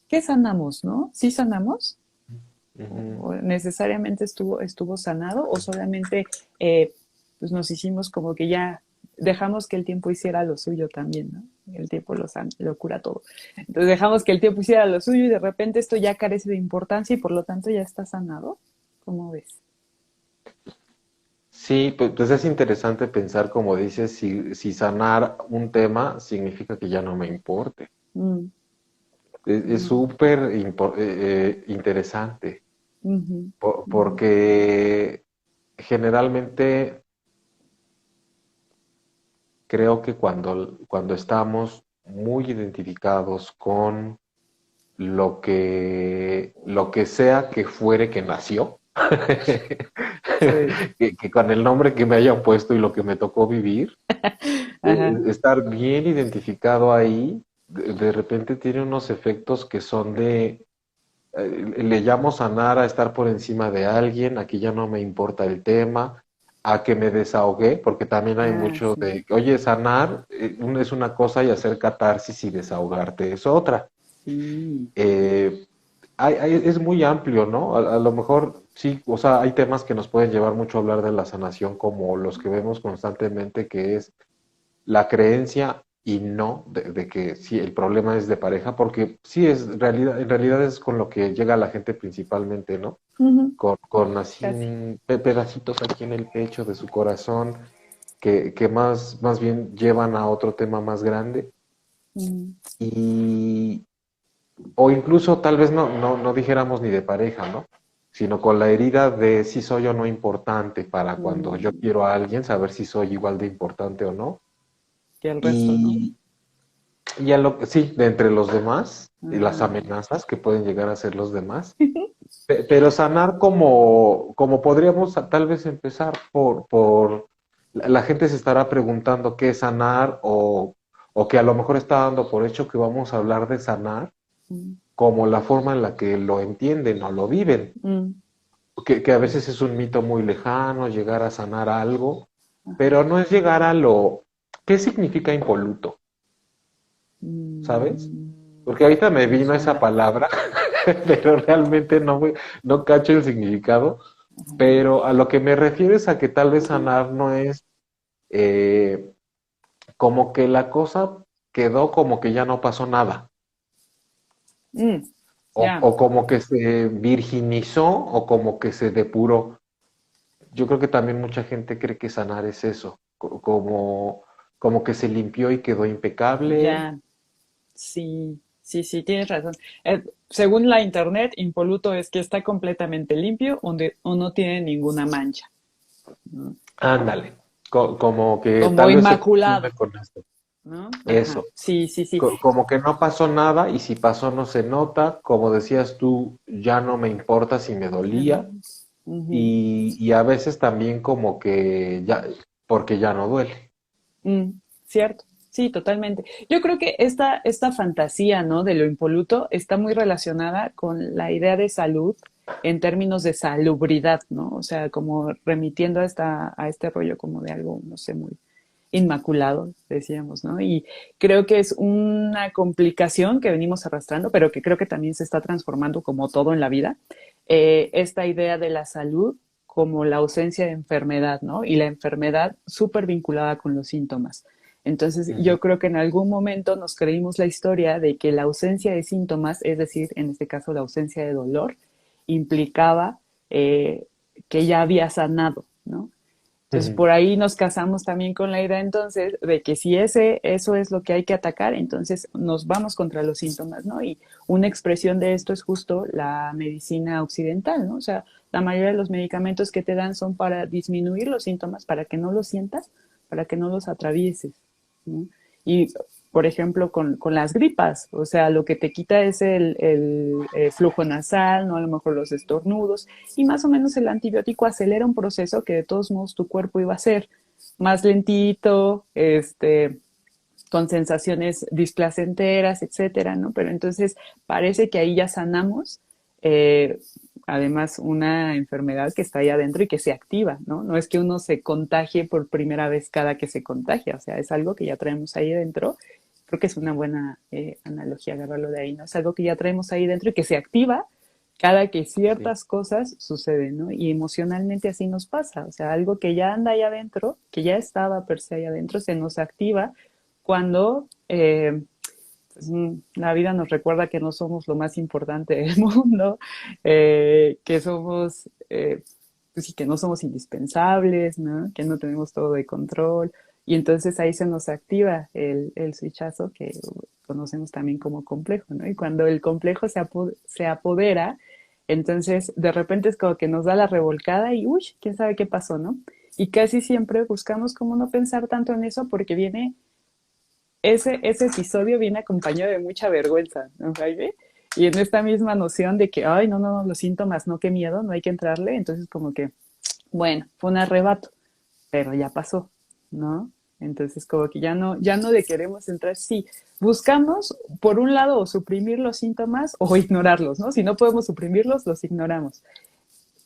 ¿qué sanamos, no? ¿Sí sanamos? Ujú. ¿O necesariamente estuvo sanado? ¿O solamente pues nos hicimos como que ya dejamos que el tiempo hiciera lo suyo también, ¿no? El tiempo lo cura todo. Entonces dejamos que el tiempo hiciera lo suyo y de repente esto ya carece de importancia y por lo tanto ya está sanado. ¿Cómo ves? Sí, pues es interesante pensar, como dices, si sanar un tema significa que ya no me importe. Mm, Es mm, súper interesante, ujú, ujú, porque generalmente creo que cuando estamos muy identificados con lo que sea que fuere que nació, sí. que con el nombre que me hayan puesto y lo que me tocó vivir, Ajá. estar bien identificado ahí, de repente tiene unos efectos que son le llamo sanar a estar por encima de alguien, a que ya no me importa el tema, a que me desahogué, porque también hay Ah, mucho sí. de, oye, sanar es una cosa y hacer catarsis y desahogarte es otra. Sí. Eh, es muy amplio, ¿no? A lo mejor sí, o sea, hay temas que nos pueden llevar mucho a hablar de la sanación, como los que vemos constantemente, que es la creencia y no de que sí, el problema es de pareja, porque sí es realidad, en realidad es con lo que llega la gente principalmente, ¿no? Ujú, Con así casi. pedacitos aquí en el pecho de su corazón que más bien llevan a otro tema más grande. Ujú, Y, o incluso tal vez no dijéramos ni de pareja, ¿no? Sino con la herida de si soy o no importante para cuando yo mm, quiero a alguien, saber si soy igual de importante o no. que el resto, ¿no? Y, y a lo que sí, de entre los demás, y las Ajá. amenazas que pueden llegar a ser los demás. Pero sanar como podríamos tal vez empezar la gente se estará preguntando qué es sanar o que a lo mejor está dando por hecho que vamos a hablar de sanar Mm, como la forma en la que lo entienden o lo viven, mm, que a veces es un mito muy lejano llegar a sanar algo, ajá. pero no es llegar a ¿qué significa impoluto? ¿Sabes? Mm, Porque ahorita me me vino esa suena. palabra, pero realmente no cacho el significado. Pero a lo que me refiero es a que tal vez sanar no es eh, como que la cosa quedó como que ya no pasó nada. Mm, O, ya. o como que se virginizó o como que se depuró. Yo creo que también mucha gente cree que sanar es eso, como que se limpió y quedó impecable. Ya. Sí, sí, sí, tienes razón. Según la internet, impoluto es que está completamente limpio o no tiene ninguna mancha, ¿no? Ándale, como que Como tal vez se confunde inmaculado, con esto. ¿no? Ajá. Eso, Sí, sí, sí. como que no pasó nada y si pasó no se nota, como decías tú, ya no me importa si me Ajá. dolía Ujú. y a veces también como que ya, porque ya no duele. Cierto, sí, totalmente. Yo creo que esta fantasía, ¿no? De lo impoluto está muy relacionada con la idea de salud en términos de salubridad, ¿no? O sea, como remitiendo a este rollo como de algo, no sé, muy inmaculado, decíamos, ¿no? Y creo que es una complicación que venimos arrastrando, pero que creo que también se está transformando como todo en la vida, esta idea de la salud como la ausencia de enfermedad, ¿no? Y la enfermedad súper vinculada con los síntomas. Entonces, Ujú, yo creo que en algún momento nos creímos la historia de que la ausencia de síntomas, es decir, en este caso la ausencia de dolor, implicaba que ya había sanado, ¿no? Entonces, ujú. por ahí nos casamos también con la idea entonces de que si eso es lo que hay que atacar, entonces nos vamos contra los síntomas, ¿no? Y una expresión de esto es justo la medicina occidental, ¿no? O sea, la mayoría de los medicamentos que te dan son para disminuir los síntomas, para que no los sientas, para que no los atravieses, ¿no? Y, por ejemplo, con las gripas, o sea, lo que te quita es el flujo nasal, ¿no? A lo mejor los estornudos, y más o menos el antibiótico acelera un proceso que de todos modos tu cuerpo iba a hacer más lentito, con sensaciones displacenteras, etcétera, ¿no? Pero entonces parece que ahí ya sanamos, eh, además una enfermedad que está ahí adentro y que se activa, ¿no? No es que uno se contagie por primera vez cada que se contagia, o sea, es algo que ya traemos ahí adentro Creo que es una buena analogía agarrarlo de ahí, ¿no? Es algo que ya traemos ahí dentro y que se activa cada que Sí. ciertas cosas suceden, ¿no? Y emocionalmente así nos pasa, o sea, algo que ya anda ahí adentro, que ya estaba per se ahí adentro, se nos activa cuando pues, la vida nos recuerda que no somos lo más importante del mundo, que somos, pues sí, que no somos indispensables, ¿no? Que no tenemos todo de control. Y entonces ahí se nos activa el switchazo que conocemos también como complejo, ¿no? Y cuando el complejo se apodera, entonces de repente es como que nos da la revolcada y, uy, quién sabe qué pasó, ¿no? Y casi siempre buscamos como no pensar tanto en eso porque viene ese episodio viene acompañado de mucha vergüenza, ¿no, Jaime? Y en esta misma noción de que, ay, no, no, los síntomas, no, qué miedo, no hay que entrarle, entonces como que, bueno, fue un arrebato, pero ya pasó, ¿no? Entonces como que ya no le queremos entrar, sí, buscamos por un lado o suprimir los síntomas o ignorarlos, ¿no? Si no podemos suprimirlos, los ignoramos.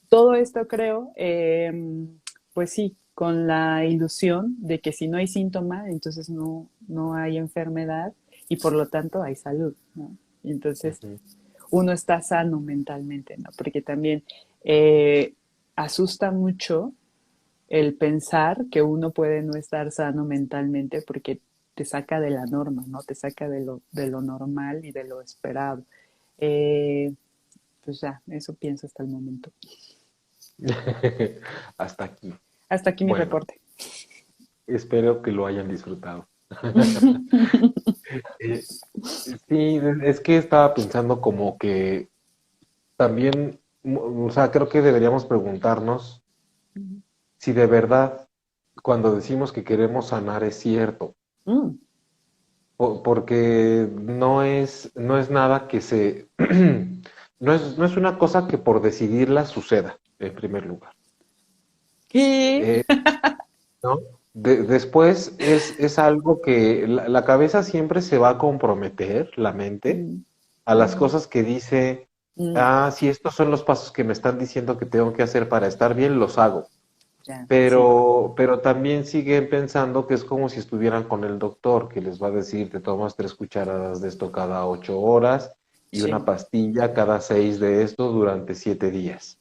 Todo esto creo, pues sí, con la ilusión de que si no hay síntoma, entonces no hay enfermedad y por lo tanto hay salud, ¿no? Y entonces Ujú. uno está sano mentalmente, ¿no? Porque también eh, asusta mucho el pensar que uno puede no estar sano mentalmente porque te saca de la norma, ¿no? Te saca de lo normal y de lo esperado. Eh, pues ya, eso pienso hasta el momento. Hasta aquí. Hasta aquí mi Bueno, reporte. espero que lo hayan disfrutado. Eh, sí, es que estaba pensando como que también, o sea, creo que deberíamos preguntarnos si de verdad cuando decimos que queremos sanar es cierto, Mm, porque no es nada que se, no es una cosa que por decidirla suceda, en primer lugar. ¿qué? Eh, ¿No? Después es algo que la cabeza siempre se va a comprometer, la mente, Mm, a las mm, cosas que dice, mm, ah, si estos son los pasos que me están diciendo que tengo que hacer para estar bien, los hago. ya, sí, Pero también siguen pensando que es como si estuvieran con el doctor, que les va a decir, te tomas 3 cucharadas de esto cada 8 horas y una sí. pastilla cada 6 de esto durante 7 días.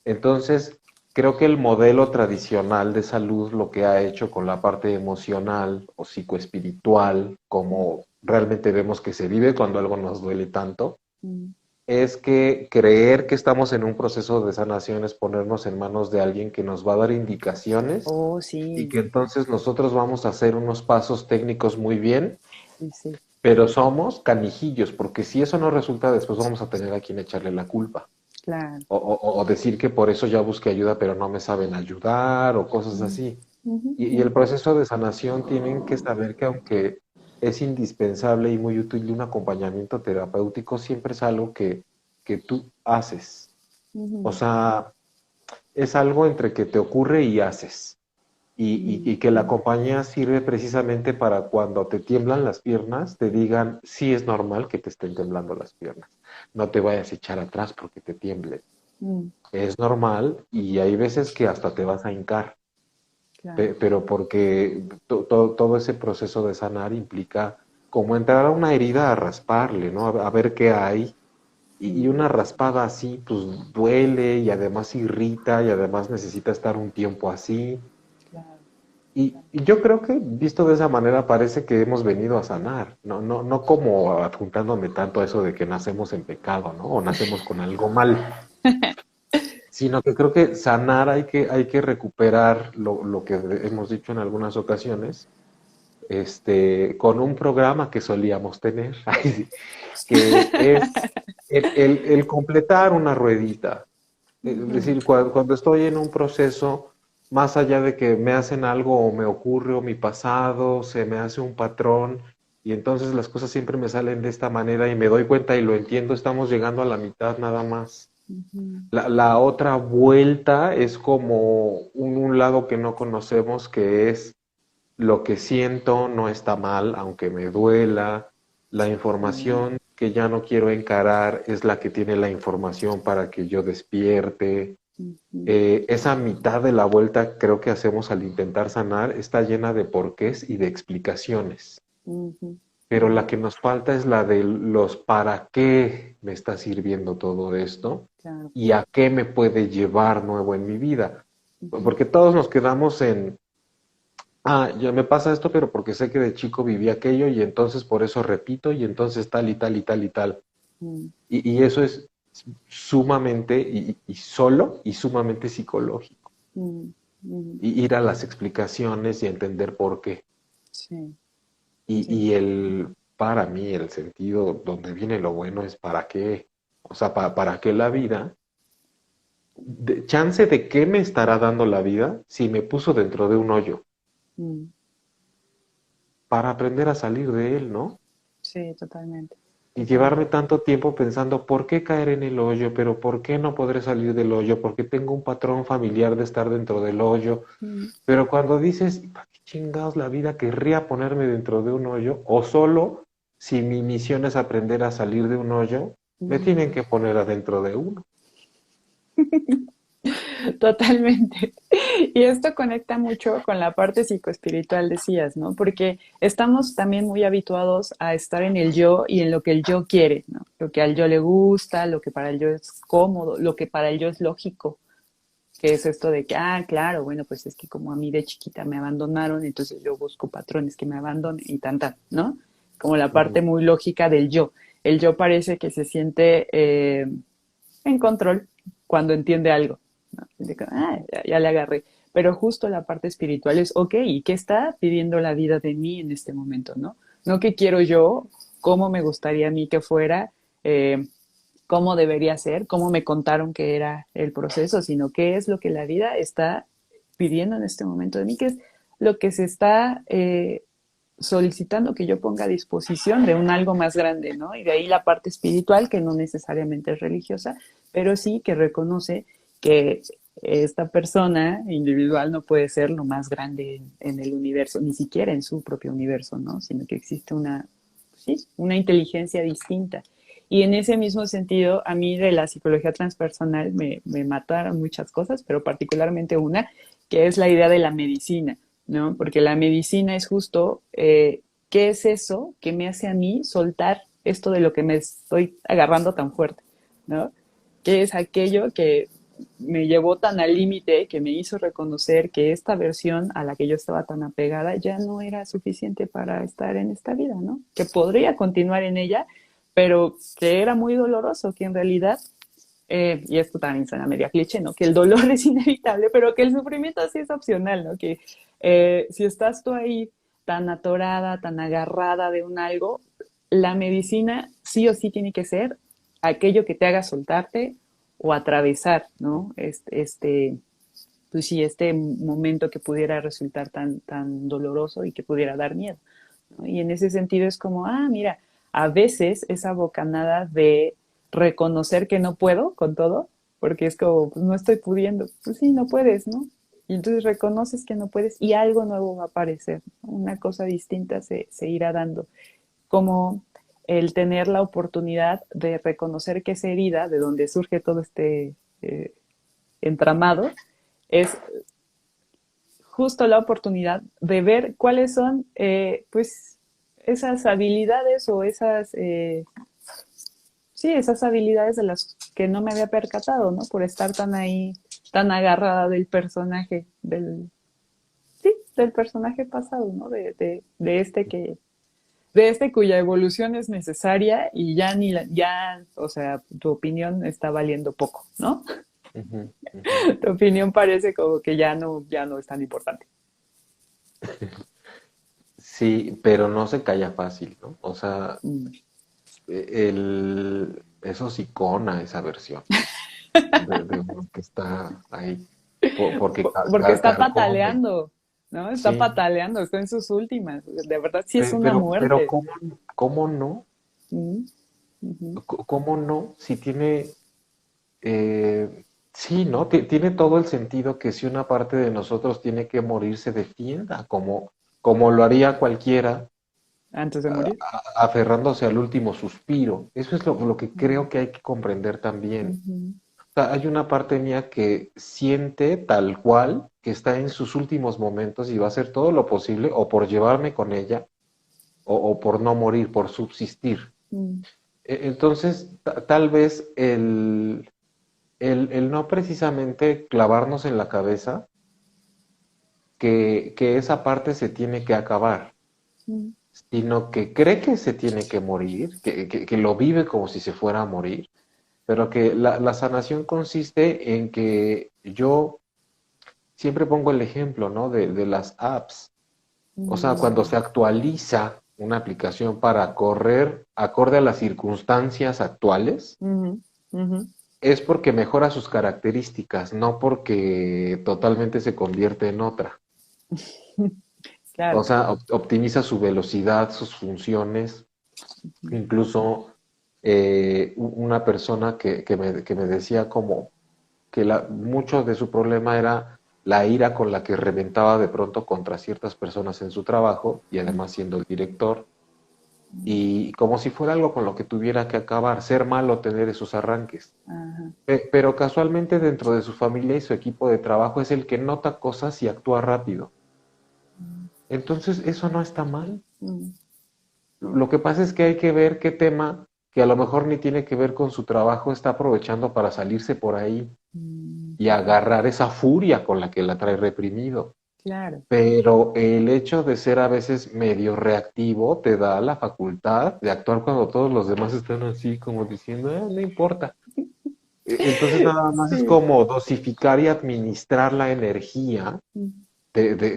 Entonces, creo que el modelo tradicional de salud lo que ha hecho con la parte emocional o psicoespiritual, Mm, como realmente vemos que se vive cuando algo nos duele tanto, mm. es que creer que estamos en un proceso de sanación es ponernos en manos de alguien que nos va a dar indicaciones Oh, y sí, que entonces nosotros vamos a hacer unos pasos técnicos muy bien, sí, sí, pero somos canijillos, porque si eso no resulta, después vamos a tener a quien echarle la culpa. claro. O decir que por eso ya busqué ayuda, pero no me saben ayudar o cosas Mm, así. ujú, Y el ujú. proceso de sanación tienen que saber que aunque es indispensable y muy útil un acompañamiento terapéutico, siempre es algo que tú haces. O Ujú, sea, es algo entre que te ocurre y haces. mm, Y que la mm, compañía sirve precisamente para cuando te tiemblan las piernas, te digan, sí es normal que te estén temblando las piernas. No te vayas a echar atrás porque te tiemblen. mm, Es normal y hay veces que hasta te vas a hincar, claro. pero porque todo ese proceso de sanar implica como entrar a una herida a rasparle, ¿no? A ver qué hay. Y Mm, una raspada así, pues duele y además irrita y además necesita estar un tiempo así. claro, claro. Y yo creo que visto de esa manera parece que hemos venido a sanar, no como adjuntándome tanto a eso de que nacemos en pecado, ¿no? O nacemos con algo mal, sino que creo que sanar hay que recuperar lo que hemos dicho en algunas ocasiones, con un programa que solíamos tener, ay, sí, que es el completar una ruedita. Es Ujú, decir, cuando estoy en un proceso, más allá de que me hacen algo o me ocurre o mi pasado, se me hace un patrón y entonces las cosas siempre me salen de esta manera y me doy cuenta y lo entiendo, estamos llegando a la mitad nada más. ujú, La otra vuelta es como un lado que no conocemos, que es lo que siento no está mal, aunque me duela. La sí, información que ya no quiero encarar es la que tiene la información para que yo despierte. ujú, Esa mitad de la vuelta creo que hacemos al intentar sanar está llena de porqués y de explicaciones. ujú, pero la que nos falta es la de los para qué me está sirviendo todo esto Claro. y a qué me puede llevar nuevo en mi vida. Ujú, Porque todos nos quedamos en, ya me pasa esto, pero porque sé que de chico viví aquello y entonces por eso repito y entonces tal y tal y tal y tal. mm, Y eso es sumamente y solo y sumamente psicológico. mm, mm, Y ir a las explicaciones y entender por qué. sí, Y, sí. y para mí, el sentido donde viene lo bueno es para qué. O sea, para qué la vida, chance de qué me estará dando la vida si me puso dentro de un hoyo, Mm, para aprender a salir de él, ¿no? sí, totalmente, Y totalmente. llevarme tanto tiempo pensando, ¿por qué caer en el hoyo? Pero ¿por qué no podré salir del hoyo? Porque tengo un patrón familiar de estar dentro del hoyo. Mm, Pero cuando dices, ¿para qué chingados la vida querría ponerme dentro de un hoyo? O solo si mi misión es aprender a salir de un hoyo, me ujú. tienen que poner adentro de uno. Totalmente. Y esto conecta mucho con la parte psicoespiritual, decías, ¿no? Porque estamos también muy habituados a estar en el yo y en lo que el yo quiere, ¿no? Lo que al yo le gusta, lo que para el yo es cómodo, lo que para el yo es lógico, que es esto de que, claro, bueno, pues es que como a mí de chiquita me abandonaron, entonces yo busco patrones que me abandonen y tan, ¿no? Como la parte Ujú, muy lógica del yo. El yo parece que se siente en control cuando entiende algo. ¿No? Ya le agarré. Pero justo la parte espiritual es, ok, ¿y qué está pidiendo la vida de mí en este momento? No, no qué quiero yo, cómo me gustaría a mí que fuera, eh, cómo debería ser, cómo me contaron que era el proceso, sino qué es lo que la vida está pidiendo en este momento de mí, qué es lo que se está solicitando que yo ponga a disposición de un algo más grande, ¿no? Y de ahí la parte espiritual, que no necesariamente es religiosa, pero sí que reconoce que esta persona individual no puede ser lo más grande en el universo, ni siquiera en su propio universo, ¿no? Sino que existe sí, una inteligencia distinta. Y en ese mismo sentido, a mí de la psicología transpersonal me mataron muchas cosas, pero particularmente una, que es la idea de la medicina, ¿no? Porque la medicina es justo, ¿qué es eso que me hace a mí soltar esto de lo que me estoy agarrando tan fuerte, ¿no? ¿Qué es aquello que me llevó tan al límite, que me hizo reconocer que esta versión a la que yo estaba tan apegada ya no era suficiente para estar en esta vida, ¿no? Que podría continuar en ella, pero que era muy doloroso, que en realidad y esto también suena media cliché, ¿no? Que el dolor es inevitable, pero que el sufrimiento sí es opcional, ¿no? Que si estás tú ahí tan atorada, tan agarrada de un algo, la medicina sí o sí tiene que ser aquello que te haga soltarte o atravesar, ¿no? Pues sí, este momento que pudiera resultar tan doloroso y que pudiera dar miedo, ¿no? Y en ese sentido es como, mira, a veces esa bocanada de reconocer que no puedo con todo, porque es como, pues no estoy pudiendo, pues sí, no puedes, ¿no? Y entonces reconoces que no puedes y algo nuevo va a aparecer, ¿no? Una cosa distinta se irá dando, como el tener la oportunidad de reconocer que esa herida, de donde surge todo este entramado, es justo la oportunidad de ver cuáles son, pues, esas habilidades o sí, esas habilidades de las que no me había percatado, ¿no? Por estar tan ahí, tan agarrada del personaje, sí, del personaje pasado, ¿no? De este cuya evolución es necesaria y ya, o sea, tu opinión está valiendo poco, ¿no? ujú, ujú. Tu opinión parece como que ya no es tan importante. Sí, pero no se calla fácil, ¿no? O sea, Mm. eso sí cona esa versión de uno que está ahí, porque Porque está carcome. pataleando, ¿no? Está Sí, pataleando, está en sus últimas. De verdad, sí es una pero muerte. ¿cómo no? Mm, ujú, ¿Cómo no? Si tiene, sí, ¿no? Tiene todo el sentido que si una parte de nosotros tiene que morir, se defienda, como lo haría cualquiera, antes de morir. aferrándose al último suspiro. Eso es lo que Mm, creo que hay que comprender también. ujú, O sea, hay una parte mía que siente tal cual que está en sus últimos momentos y va a hacer todo lo posible o por llevarme con ella o por no morir, por subsistir. mm, Entonces, tal vez el no precisamente clavarnos en la cabeza que esa parte se tiene que acabar, mm, sino que cree que se tiene que morir, que lo vive como si se fuera a morir, pero que la sanación consiste en que yo siempre pongo el ejemplo, ¿no? De las apps. O sea, cuando mm, se actualiza una aplicación para correr acorde a las circunstancias actuales, mm, ujú. es porque mejora sus características, no porque totalmente se convierte en otra. O Claro. sea, optimiza su velocidad, sus funciones. Ujú, Incluso una persona que me decía como que mucho de su problema era la ira con la que reventaba de pronto contra ciertas personas en su trabajo y además siendo el director. Y como si fuera algo con lo que tuviera que acabar, ser malo tener esos arranques. ajá, Pero casualmente dentro de su familia y su equipo de trabajo es el que nota cosas y actúa rápido. Entonces, eso no está mal. mm, Lo que pasa es que hay que ver qué tema que a lo mejor ni tiene que ver con su trabajo está aprovechando para salirse por ahí mm, y agarrar esa furia con la que la trae reprimido. claro. Pero el hecho de ser a veces medio reactivo te da la facultad de actuar cuando todos los demás están así como diciendo, no importa. Entonces nada más es Sí. como dosificar y administrar la energía Mm,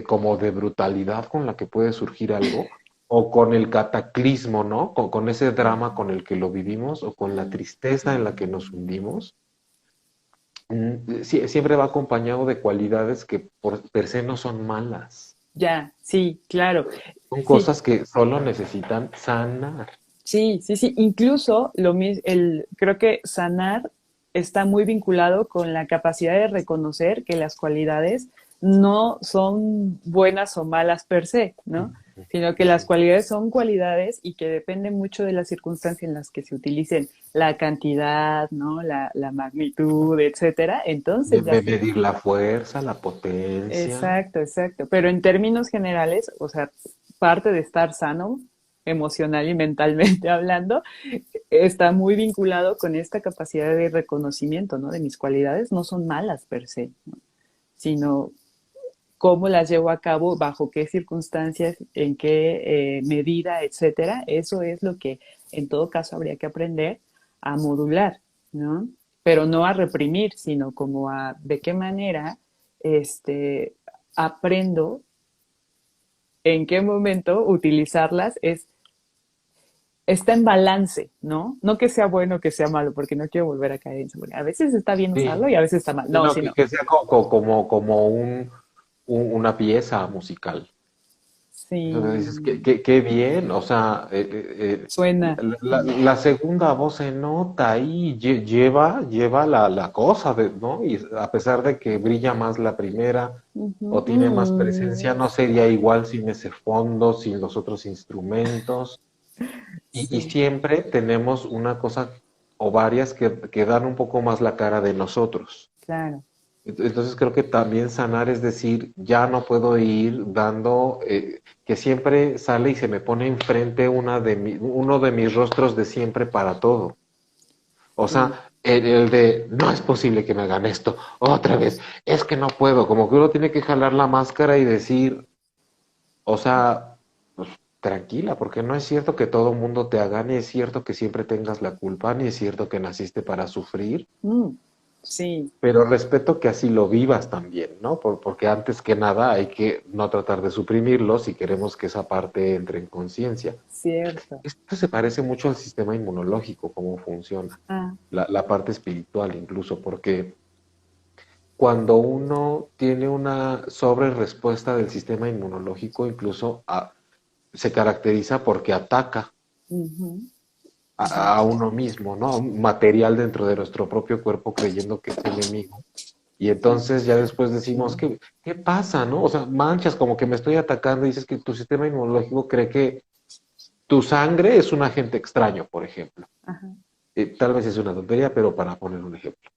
como de brutalidad con la que puede surgir algo, o con el cataclismo, ¿no? Con ese drama con el que lo vivimos, o con la tristeza en la que nos hundimos. Siempre va acompañado de cualidades que por per se no son malas. ya, sí, claro. Son Sí, cosas que solo necesitan sanar. sí, sí, sí. Incluso creo que sanar está muy vinculado con la capacidad de reconocer que las cualidades no son buenas o malas per se, ¿no? Sino que las cualidades son cualidades y que depende mucho de las circunstancias en las que se utilicen la cantidad, ¿no? La magnitud, etcétera. Entonces ya De se, medir la fuerza, la potencia. exacto, exacto. Pero en términos generales, o sea, parte de estar sano emocional y mentalmente hablando, está muy vinculado con esta capacidad de reconocimiento, ¿no? De mis cualidades no son malas per se, ¿no? Sino cómo las llevo a cabo, bajo qué circunstancias, en qué medida, etcétera. Eso es lo que en todo caso habría que aprender a modular, ¿no? Pero no a reprimir, sino como a de qué manera este, aprendo en qué momento utilizarlas está en balance, ¿no? No que sea bueno o que sea malo, porque no quiero volver a caer en eso. A veces está bien Sí, usarlo y a veces está mal. No, sino sino, que sea como una pieza musical. Entonces dices, sí, qué bien, o sea, suena. la segunda voz se nota ahí, lleva la cosa, ¿no? Y a pesar de que brilla más la primera Ujú, o tiene más presencia, no sería igual sin ese fondo, sin los otros instrumentos. Y sí, siempre tenemos una cosa o varias que dan un poco más la cara de nosotros. claro. Entonces creo que también sanar es decir, ya no puedo ir dando, que siempre sale y se me pone enfrente uno de mis rostros de siempre para todo. O Sí. sea, el de, no es posible que me hagan esto, otra vez, es que no puedo, como que uno tiene que jalar la máscara y decir, o sea, pues tranquila, porque no es cierto que todo el mundo te haga, ni es cierto que siempre tengas la culpa, ni es cierto que naciste para sufrir. Mm, sí, Pero respeto que así lo vivas también, ¿no? Porque antes que nada hay que no tratar de suprimirlo si queremos que esa parte entre en conciencia. cierto. Esto se parece mucho al sistema inmunológico, cómo funciona, Ah, la parte espiritual incluso, porque cuando uno tiene una sobre respuesta del sistema inmunológico, incluso se caracteriza porque ataca ujú, ujú, a uno mismo, ¿no? Un material dentro de nuestro propio cuerpo creyendo que es enemigo. Y sí, entonces ya después decimos, sí, ¿qué pasa, no? O sea, manchas como que me estoy atacando y dices que tu sistema inmunológico cree que tu sangre es un agente extraño, por ejemplo. ajá, Tal vez es una tontería, pero para poner un ejemplo.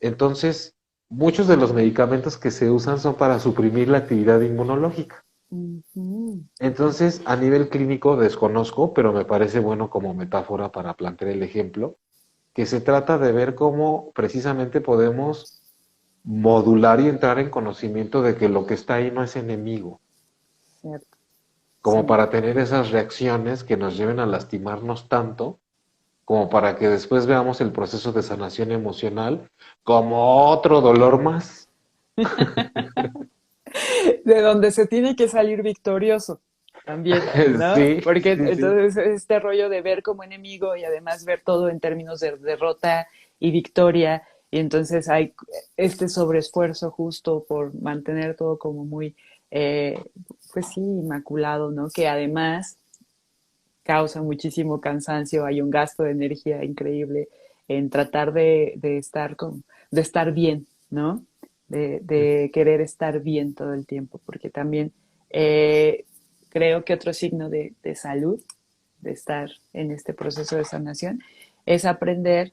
Entonces, muchos de los medicamentos que se usan son para suprimir la actividad inmunológica. ujú, Entonces, a nivel clínico desconozco, pero me parece bueno como metáfora para plantear el ejemplo, que se trata de ver cómo precisamente podemos modular y entrar en conocimiento de que lo que está ahí no es enemigo, ¿cierto? como Sí. para tener esas reacciones que nos lleven a lastimarnos tanto, como para que después veamos el proceso de sanación emocional como otro dolor más. De donde se tiene que salir victorioso también, ¿no? Sí, Porque sí, sí. entonces este rollo de ver como enemigo y además ver todo en términos de derrota y victoria, y entonces hay este sobreesfuerzo justo por mantener todo como muy, eh, pues sí, inmaculado, ¿no? Que además causa muchísimo cansancio, hay un gasto de energía increíble en tratar de estar bien, ¿no? De querer estar bien todo el tiempo, porque también eh, creo que otro signo de salud, de estar en este proceso de sanación, es aprender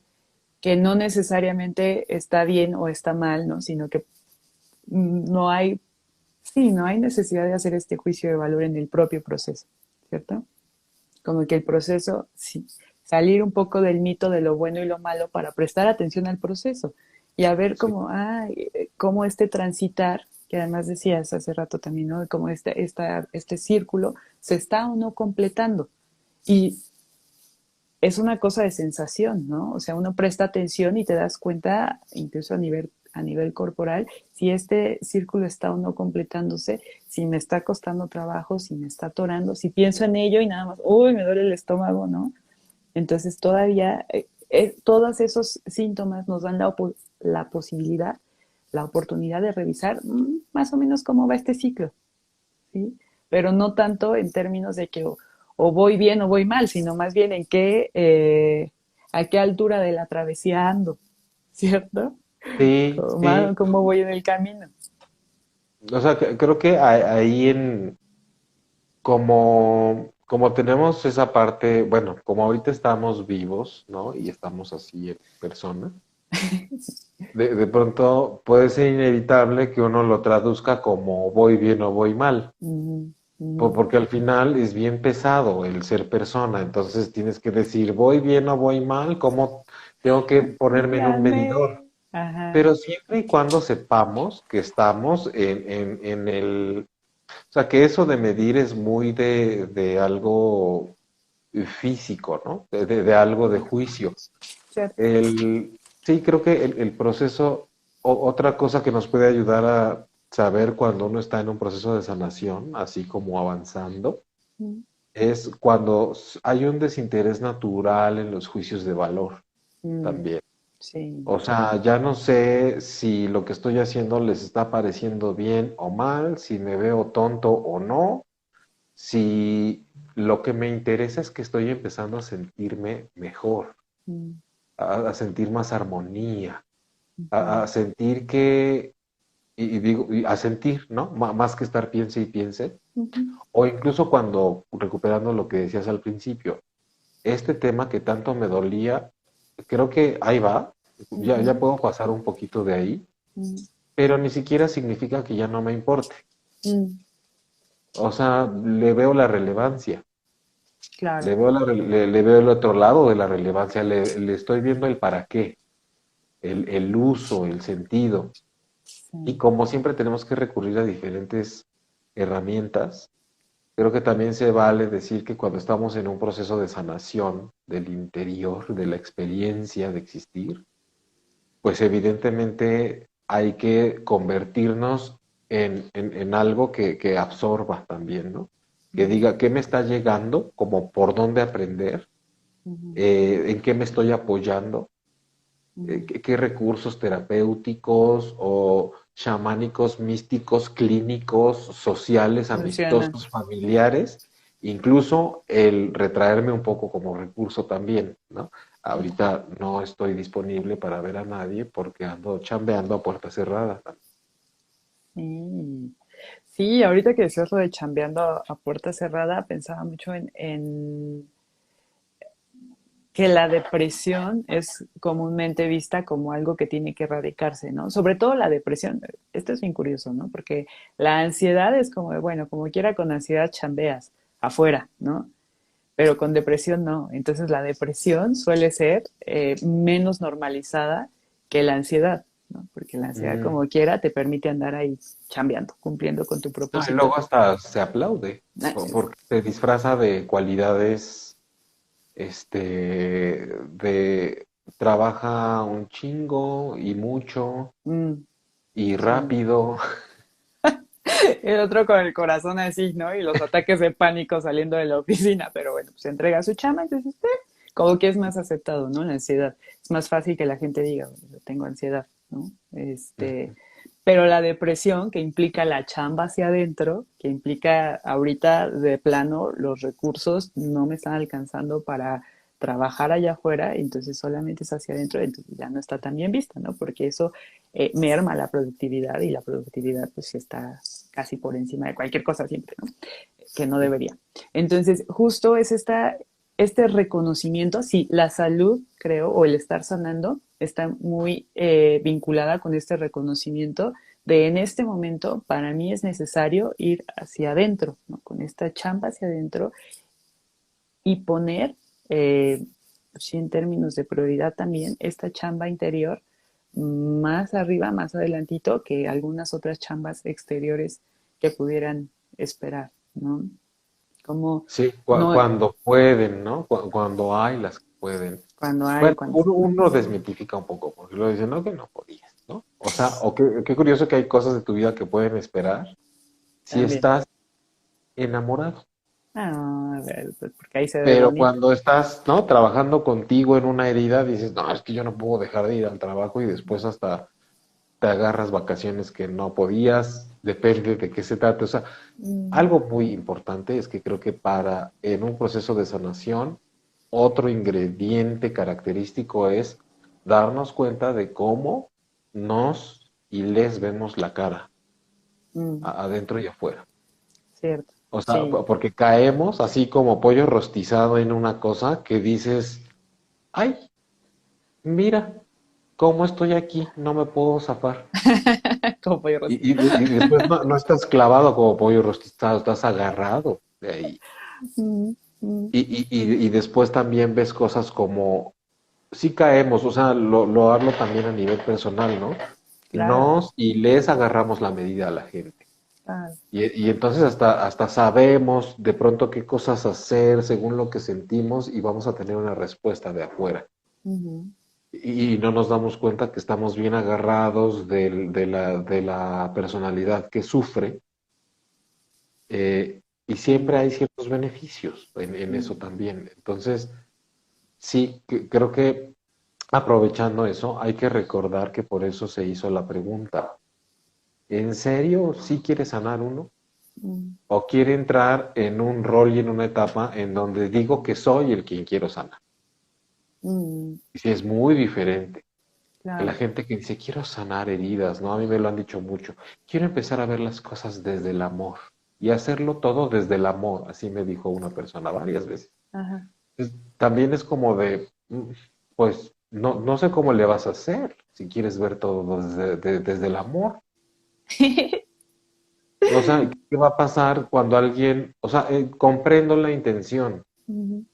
que no necesariamente está bien o está mal, ¿no? Sino que no hay, sí, no hay necesidad de hacer este juicio de valor en el propio proceso, ¿cierto? Como que el proceso, sí, salir un poco del mito de lo bueno y lo malo para prestar atención al proceso y a ver Sí. cómo este transitar, que además decías hace rato también, ¿no? Cómo este círculo se está o no completando. Y es una cosa de sensación, ¿no? O sea, uno presta atención y te das cuenta, incluso a nivel corporal, si este círculo está o no completándose, si me está costando trabajo, si me está atorando, si pienso en ello y nada más, uy, me duele el estómago, ¿no? Entonces todavía todos esos síntomas nos dan la posibilidad, la oportunidad de revisar más o menos cómo va este ciclo, ¿sí? Pero no tanto en términos de que o voy bien o voy mal, sino más bien en a qué altura de la travesía ando, ¿cierto? Sí, sí. Cómo voy en el camino. O sea, creo que ahí en, como tenemos esa parte, bueno, como ahorita estamos vivos, ¿no? Y estamos así en persona, de pronto puede ser inevitable que uno lo traduzca como voy bien o voy mal, Mm, mm, porque al final es bien pesado el ser persona, entonces tienes que decir voy bien o voy mal, cómo tengo que ponerme en un medidor. dígame. Ajá. Pero siempre y cuando sepamos que estamos en el... O sea, que eso de medir es muy de algo físico, ¿no? De algo de juicio. Cierto. Sí, creo que el proceso, otra cosa que nos puede ayudar a saber cuando uno está en un proceso de sanación, así como avanzando, Mm, es cuando hay un desinterés natural en los juicios de valor mm, también. sí. O sea, ya no sé si lo que estoy haciendo les está pareciendo bien o mal, si me veo tonto o no, si lo que me interesa es que estoy empezando a sentirme mejor, Mm, a sentir más armonía, a ujú, sentir que, y digo, y a sentir, ¿no? Más que estar piense y piense, ujú, o incluso cuando, recuperando lo que decías al principio, este tema que tanto me dolía, creo que ahí va, ya ujú, puedo pasar un poquito de ahí, mm, pero ni siquiera significa que ya no me importe. mm, O sea, le veo la relevancia, claro. le veo el otro lado de la relevancia, le estoy viendo el para qué, el uso, el sentido. Y Sí. como siempre tenemos que recurrir a diferentes herramientas, creo que también se vale decir que cuando estamos en un proceso de sanación del interior, de la experiencia de existir, pues evidentemente hay que convertirnos en algo que absorba también, ¿no? Que Mm, diga qué me está llegando, como por dónde aprender, ujú, en qué me estoy apoyando, mm, qué recursos terapéuticos o chamánicos, místicos, clínicos, sociales, funciona. amistosos, familiares, incluso el retraerme un poco como recurso también, ¿no? Ahorita no estoy disponible para ver a nadie porque ando chambeando a puerta cerrada. Sí. Sí, ahorita que decías lo de chambeando a puerta cerrada, pensaba mucho que la depresión es comúnmente vista como algo que tiene que erradicarse, ¿no? Sobre todo la depresión. Esto es bien curioso, ¿no? Porque la ansiedad es como, bueno, como quiera con ansiedad chambeas afuera, ¿no? Pero con depresión no. Entonces la depresión suele ser menos normalizada que la ansiedad, ¿no? Porque la ansiedad Mm. como quiera te permite andar ahí chambeando, cumpliendo con tu No, y propósito. luego hasta se aplaude, Ah, porque se disfraza de cualidades, de trabaja un chingo y mucho mm, y sí. rápido. El otro con el corazón así, ¿no? Y los ataques de pánico saliendo de la oficina, pero bueno, pues entrega su chama, entonces, como que es más aceptado, ¿no? La ansiedad. Es más fácil que la gente diga, bueno, yo tengo ansiedad, ¿no? Ujú. Pero la depresión, que implica la chamba hacia adentro, que implica ahorita de plano los recursos no me están alcanzando para trabajar allá afuera, entonces solamente es hacia adentro, entonces ya no está tan bien vista, ¿no? Porque eso merma la productividad y la productividad pues está casi por encima de cualquier cosa siempre, ¿no? Que no debería. Entonces, justo es este reconocimiento, sí, la salud, creo, o el estar sanando, está muy vinculada con este reconocimiento de en este momento, para mí es necesario ir hacia adentro, ¿no? Con esta chamba hacia adentro y poner, sí, en términos de prioridad también, esta chamba interior más arriba, más adelantito que algunas otras chambas exteriores que pudieran esperar, ¿no? Como Sí, no, cuando pueden, ¿no? Cuando hay las que pueden. cuando hay, Bueno, cuando uno desmitifica un poco, porque lo dicen, no, que no podías, ¿no? O sea, o qué curioso que hay cosas de tu vida que pueden esperar si también. estás enamorado. Ah, a ver, pues porque ahí se ve Pero bonito. cuando estás, ¿no? Trabajando contigo en una herida, dices, no, es que yo no puedo dejar de ir al trabajo y después hasta te agarras vacaciones que no podías, depende de qué se trate. O sea, Mm, algo muy importante es que creo que para en un proceso de sanación, otro ingrediente característico es darnos cuenta de cómo nos y les vemos la cara, mm, adentro y afuera. cierto. O sea, Sí. porque caemos así como pollo rostizado en una cosa que dices, ay, mira, cómo estoy aquí, no me puedo zafar. Como pollo Y, rosa. y después no estás clavado como pollo rostizado, estás agarrado de ahí. Mm, mm, Y después también ves cosas como, sí caemos, o sea, lo hablo también a nivel personal, ¿no? claro, Nos y les agarramos la medida a la gente. claro. Y entonces hasta sabemos de pronto qué cosas hacer según lo que sentimos y vamos a tener una respuesta de afuera. Ujú, Y no nos damos cuenta que estamos bien agarrados de la personalidad que sufre, y siempre mm, hay ciertos beneficios en eso mm, también. Entonces, sí, creo que aprovechando eso, hay que recordar que por eso se hizo la pregunta. ¿En serio sí quiere sanar uno? mm, ¿O quiere entrar en un rol y en una etapa en donde digo que soy el quien quiero sanar? mm, Y sí, es muy diferente. La claro. gente que dice, quiero sanar heridas, ¿no? A mí me lo han dicho mucho. Quiero empezar a ver las cosas desde el amor y hacerlo todo desde el amor, así me dijo una persona varias veces. Ajá. También es como de, pues, no sé cómo le vas a hacer si quieres ver todo desde el amor. O sea, ¿qué va a pasar cuando alguien, o sea, comprendo la intención Ujú,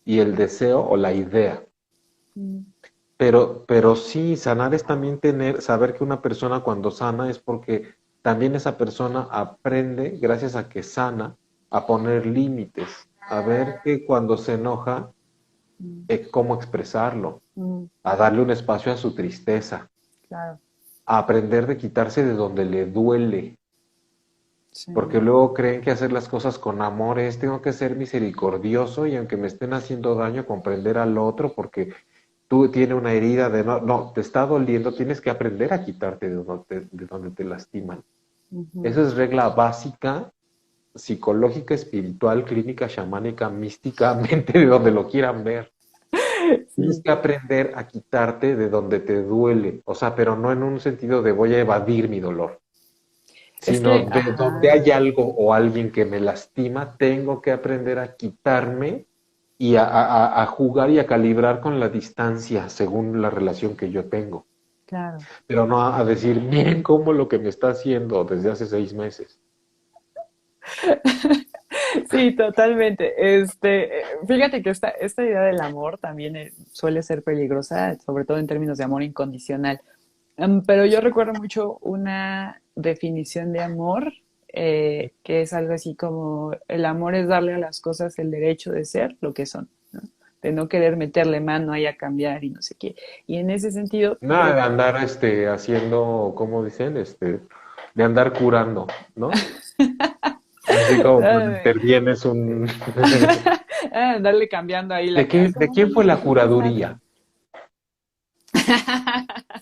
y el deseo o la idea, mm, pero sí, sanar es también saber que una persona cuando sana es porque también esa persona aprende, gracias a que sana, a poner límites, a ver que cuando se enoja, mm, cómo expresarlo, mm, a darle un espacio a su tristeza, claro. a aprender de quitarse de donde le duele, porque Sí. luego creen que hacer las cosas con amor es, tengo que ser misericordioso y aunque me estén haciendo daño, comprender al otro porque tú tienes una herida de no, te está doliendo, tienes que aprender a quitarte de donde te lastiman. Ujú. Esa es regla básica, psicológica, espiritual, clínica, chamánica, místicamente, de donde lo quieran ver. Tienes Sí. que aprender a quitarte de donde te duele, o sea, pero no en un sentido de voy a evadir mi dolor, Es sino que, de donde hay ajá. algo o alguien que me lastima, tengo que aprender a quitarme y a jugar y a calibrar con la distancia según la relación que yo tengo. claro. Pero no a decir, miren cómo lo que me está haciendo desde hace 6 meses. Sí, totalmente. Fíjate que esta idea del amor también suele ser peligrosa, sobre todo en términos de amor incondicional. Pero yo recuerdo mucho una definición de amor, que es algo así como el amor es darle a las cosas el derecho de ser lo que son, ¿no? De no querer meterle mano ahí a cambiar y no sé qué. Y en ese sentido, Nada creo de que andar haciendo, ¿cómo dicen? De andar curando, ¿no? Así como cuando ay, intervienes un... darle cambiando ahí ¿De qué, de ¿cómo quién fue vamos a la empezar? curaduría?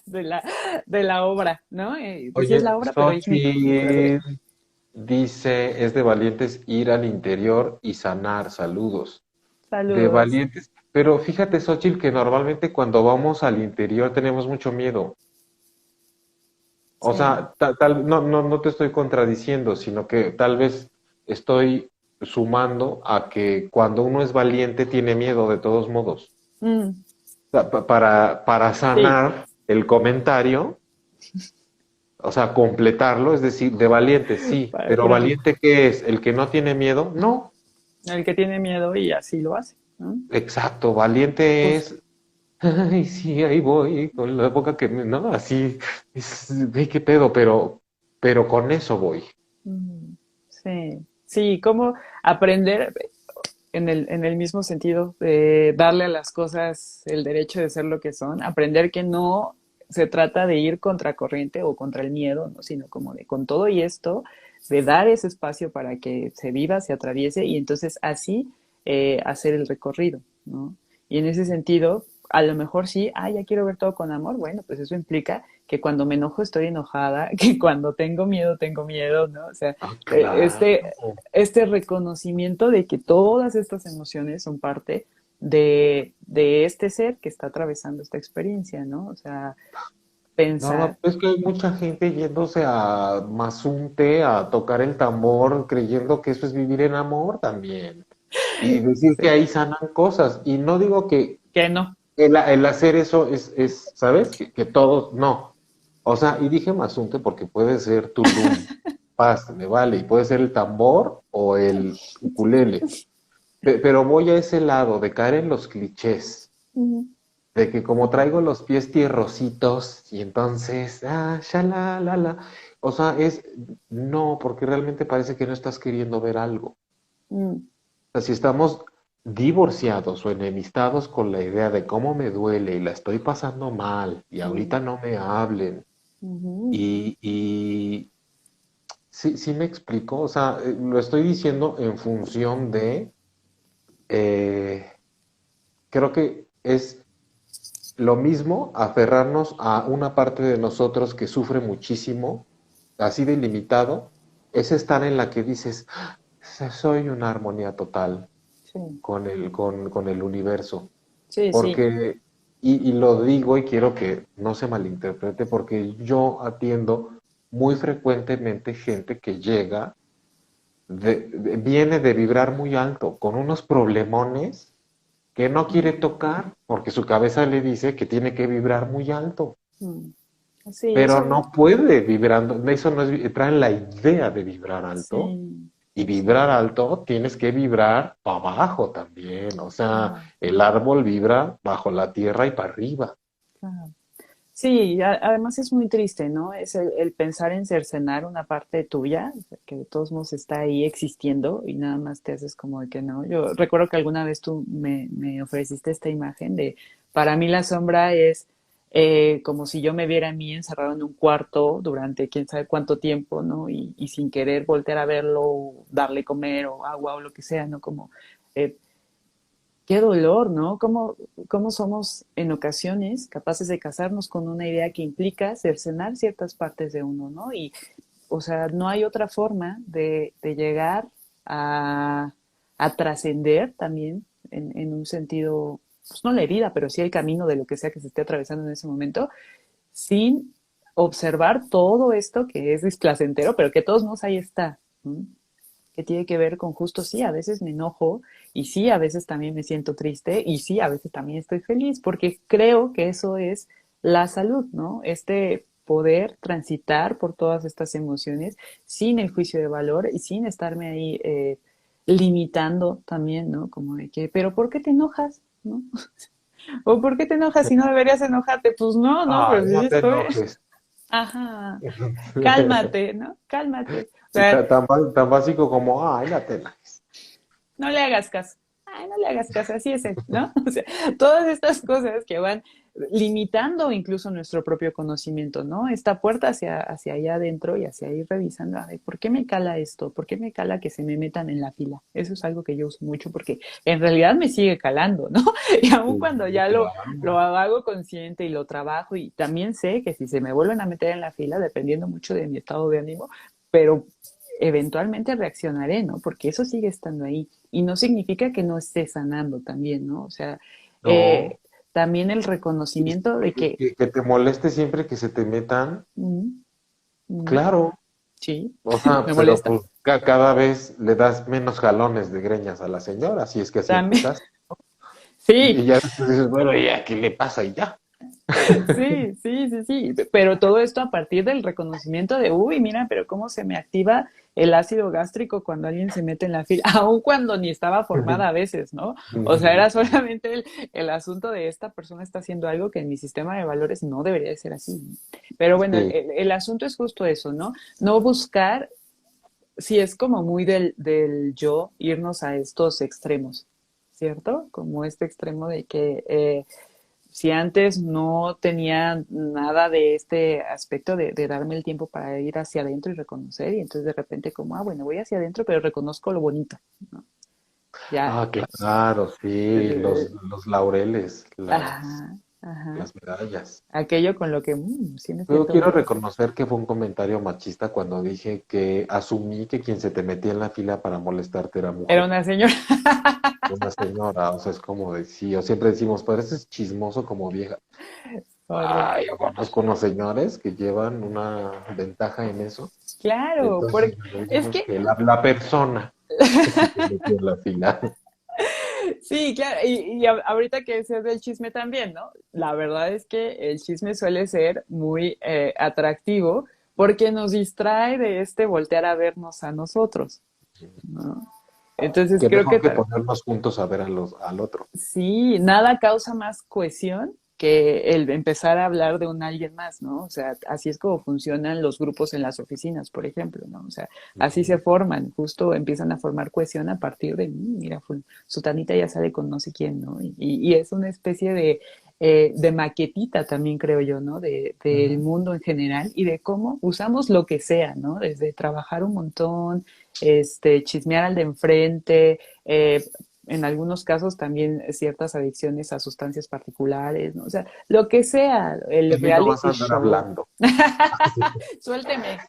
de la, de la obra, ¿no? Pues sí es Oye, la obra, pero es mi curaduría. Xochitl dice, es de valientes ir al interior y sanar. Saludos. De Saludos. valientes. Pero fíjate, Xochitl, que normalmente cuando vamos al interior tenemos mucho miedo. O Sí. sea, no te estoy contradiciendo, sino que tal vez estoy sumando a que cuando uno es valiente tiene miedo de todos modos. Mm, O sea, para sí, sanar el comentario, o sea, completarlo, es decir, de valiente sí, para pero curarlo. valiente ¿qué es? ¿El que no tiene miedo? No, El que tiene miedo y así lo hace, ¿no? exacto, valiente Justo. es, ay, sí, ahí voy, con la boca que me, no, así, ay, qué pedo, pero con eso voy. Mm, sí, sí, cómo aprender en el mismo sentido de darle a las cosas el derecho de ser lo que son, aprender que no se trata de ir contra corriente o contra el miedo, ¿no? Sino como de con todo y esto, de dar ese espacio para que se viva, se atraviese y entonces así hacer el recorrido, ¿no? Y en ese sentido, a lo mejor sí, ya quiero ver todo con amor, bueno, pues eso implica que cuando me enojo estoy enojada, que cuando tengo miedo, ¿no? O sea, Ah, eh, claro. este, este reconocimiento de que todas estas emociones son parte de este ser que está atravesando esta experiencia, ¿no? O sea, No, pensar, es que hay mucha gente yéndose a Mazunte a tocar el tambor, creyendo que eso es vivir en amor también. Y decir que sí, ahí sanan cosas. Y no digo que que no. el hacer eso ¿sabes? Que todos, no. O sea, y dije Mazunte porque puede ser Tulum, Paz, me vale, y puede ser el tambor o el ukulele. Pero voy a ese lado de caer en los clichés. Ujú. De que como traigo los pies tierrositos y entonces, la. O sea, no, porque realmente parece que no estás queriendo ver algo. Mm, O sea, si estamos divorciados o enemistados con la idea de cómo me duele y la estoy pasando mal y mm, ahorita no me hablen ujú, y sí, sí me explico, o sea, lo estoy diciendo en función de, eh, creo que es lo mismo aferrarnos a una parte de nosotros que sufre muchísimo, así de limitado, es estar en la que dices, "Ah, soy una armonía total sí, con el universo". sí, sí. Porque, y lo digo y quiero que no se malinterprete, porque yo atiendo muy frecuentemente gente que llega, viene de vibrar muy alto, con unos problemones que no quiere Mm, tocar porque su cabeza le dice que tiene que vibrar muy alto, mm. Sí, pero eso, no puede vibrando, eso no es, traen la idea de vibrar alto sí, y sí, vibrar alto tienes que vibrar para abajo también, o sea, claro, el árbol vibra bajo la tierra y para arriba. claro. Sí, además es muy triste, ¿no? Es el pensar en cercenar una parte tuya, o sea, que de todos modos está ahí existiendo y nada más te haces como de que no. Yo recuerdo que alguna vez tú me ofreciste esta imagen de, para mí la sombra es como si yo me viera a mí encerrado en un cuarto durante quién sabe cuánto tiempo, ¿no? Y sin querer voltear a verlo, o darle comer o agua o lo que sea, ¿no? Como eh, qué dolor, ¿no? ¿Cómo somos en ocasiones capaces de casarnos con una idea que implica cercenar ciertas partes de uno, ¿no? Y, o sea, no hay otra forma de llegar a, a trascender también en un sentido, pues no la herida, pero sí el camino de lo que sea que se esté atravesando en ese momento, sin observar todo esto que es displacentero, pero que de todos modos ahí está, ¿no? que tiene que ver con justo, sí, a veces me enojo y sí, a veces también me siento triste y sí, a veces también estoy feliz, porque creo que eso es la salud, ¿no? Este poder transitar por todas estas emociones sin el juicio de valor y sin estarme ahí limitando también, ¿no? Como de que, pero ¿por qué te enojas? ¿No? ¿O por qué te enojas si no deberías enojarte? Pues no, no, Ay, pero sí no te estoy. enojes. Ajá, cálmate, ¿no? Cálmate. O Y sea, tan básico como, ay, la tela. no le hagas caso. Ay, no le hagas caso, así es él, ¿no? O sea, todas estas cosas que van limitando incluso nuestro propio conocimiento, ¿no? Esta puerta hacia allá adentro y hacia ahí revisando, a ver, ¿por qué me cala esto? ¿Por qué me cala que se me metan en la fila? Eso es algo que yo uso mucho porque en realidad me sigue calando, ¿no? Y aun Sí, cuando ya lo claro. hago consciente y lo trabajo y también sé que si se me vuelven a meter en la fila, dependiendo mucho de mi estado de ánimo, pero eventualmente reaccionaré, ¿no? Porque eso sigue estando ahí. Y no significa que no esté sanando también, ¿no? O sea, No, también el reconocimiento de que, que te moleste siempre que se te metan, mm, mm, claro, sí, o sea, me pero molesta. pues cada vez le das menos jalones de greñas a la señora, si es que así También, empezaste. sí, Y ya después dices, bueno, ya, ¿qué le pasa? Y ya. sí, sí, sí, sí, pero todo esto a partir del reconocimiento de, uy, mira, pero cómo se me activa el ácido gástrico cuando alguien se mete en la fila, aun cuando ni estaba formada a veces, ¿no? O sea, era solamente el asunto de esta persona está haciendo algo que en mi sistema de valores no debería de ser así, ¿no? Pero bueno, Sí. el asunto es justo eso, ¿no? No buscar, si es como muy del yo, irnos a estos extremos, ¿cierto? Como este extremo de que si antes no tenía nada de este aspecto de darme el tiempo para ir hacia adentro y reconocer, y entonces de repente como, ah, bueno, voy hacia adentro, pero reconozco lo bonito, ¿no? Ya, Ah, claro, sí, eh, los laureles, ajá, ajá, las medallas. aquello con lo que sí me Luego siento quiero bien. reconocer que fue un comentario machista cuando dije que asumí que quien se te metía en la fila para molestarte era Era mujer. una señora. Una señora, o sea, es como de sí, o siempre decimos, pareces chismoso como vieja. Horrible. Ah, yo conozco unos señores que llevan una ventaja en eso. Claro, Entonces, porque lo que es digo es que que la persona que se te metió en la fila. sí, claro, y ahorita que decías del chisme también, ¿no? La verdad es que el chisme suele ser muy atractivo porque nos distrae de este voltear a vernos a nosotros, ¿no? Entonces Que creo que mejor que ponernos juntos a ver al otro. sí, nada causa más cohesión que el empezar a hablar de un alguien más, ¿no? O sea, así es como funcionan los grupos en las oficinas, por ejemplo, ¿no? O sea, así se Ujú. forman, justo empiezan a formar cohesión a partir de, mira, Sutanita ya sale con no sé quién, ¿no? Y es una especie de maquetita también, creo yo, ¿no? Del Ujú. mundo en general y de cómo usamos lo que sea, ¿no? Desde trabajar un montón, chismear al de enfrente, en algunos casos también ciertas adicciones a sustancias particulares, ¿no? O sea, lo que sea, ¿Y el quién no vas a reality andar show. hablando? Suélteme,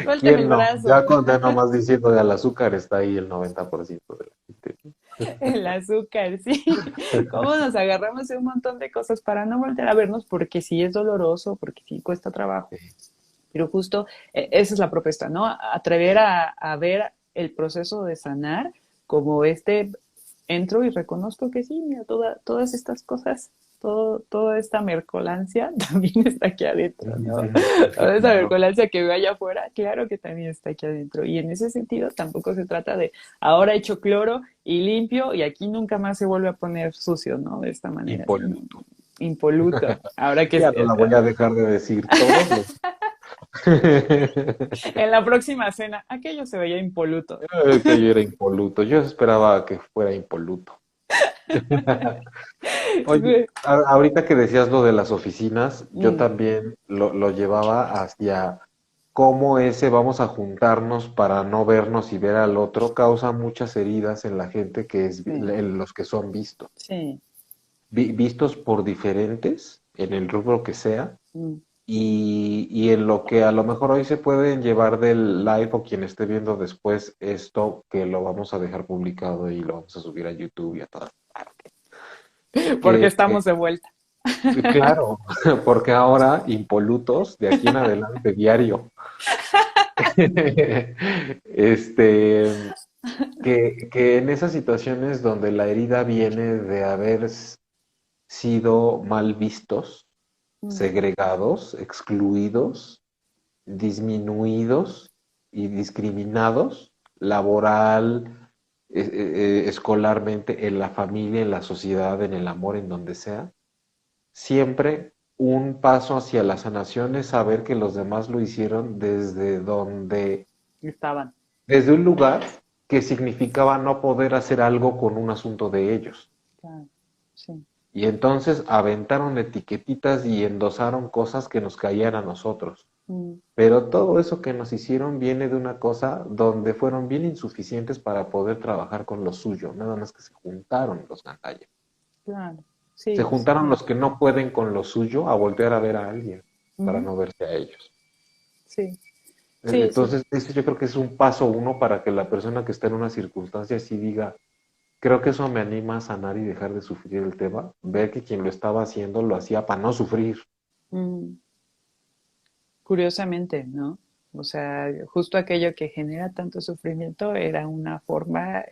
suélteme ¿Quién el no? brazo, Ya nomás diciendo de al azúcar está ahí el 90% de la gente. el azúcar, sí. ¿Cómo nos agarramos de un montón de cosas para no volver a vernos? Porque sí es doloroso, porque sí cuesta trabajo. Pero justo esa es la propuesta, ¿no? Atrever a ver el proceso de sanar como entro y reconozco que sí, mira, todas estas cosas, toda esta mercolancia también está aquí adentro, ¿no? Toda esa Claro. mercolancia que veo allá afuera, claro que también está aquí adentro. Y en ese sentido tampoco se trata de ahora echo cloro y limpio y aquí nunca más se vuelve a poner sucio, ¿no? De esta manera, sino Impoluto. impoluto. Ahora que Ya no la voy a dejar de decir todos los. en la próxima cena, aquello se veía impoluto. Que yo era impoluto. Yo esperaba que fuera impoluto. Oye, ahorita que decías lo de las oficinas, yo Mm, también lo llevaba hacia cómo ese vamos a juntarnos para no vernos y ver al otro causa muchas heridas en la gente sí, en los que son vistos. sí. Vistos por diferentes, en el rubro que sea, Mm. y en lo que a lo mejor hoy se pueden llevar del live o quien esté viendo después esto, que lo vamos a dejar publicado y lo vamos a subir a YouTube y a todas partes. Porque Que, estamos de vuelta. claro, porque ahora impolutos de aquí en adelante diario. Este, que en esas situaciones donde la herida viene de haber sido mal vistos, Mm, segregados, excluidos, disminuidos y discriminados, laboral, escolarmente, en la familia, en la sociedad, en el amor, en donde sea, siempre un paso hacia la sanación es saber que los demás lo hicieron estaban. desde un lugar que significaba no poder hacer algo con un asunto de ellos. Claro, sí. Y entonces aventaron etiquetitas y endosaron cosas que nos caían a nosotros. Mm, Pero todo eso que nos hicieron viene de una cosa donde fueron bien insuficientes para poder trabajar con lo suyo, nada más que se juntaron los gandallas. claro, Se sí, juntaron sí. los que no pueden con lo suyo a voltear a ver a alguien para Ujú, no verse a ellos. sí, sí, sí. Entonces, ese yo creo que es un paso uno para que la persona que está en una circunstancia así diga, creo que eso me anima a sanar y dejar de sufrir el tema, ver que quien lo estaba haciendo lo hacía para no sufrir. Mm, curiosamente, ¿no? O sea, justo aquello que genera tanto sufrimiento era una forma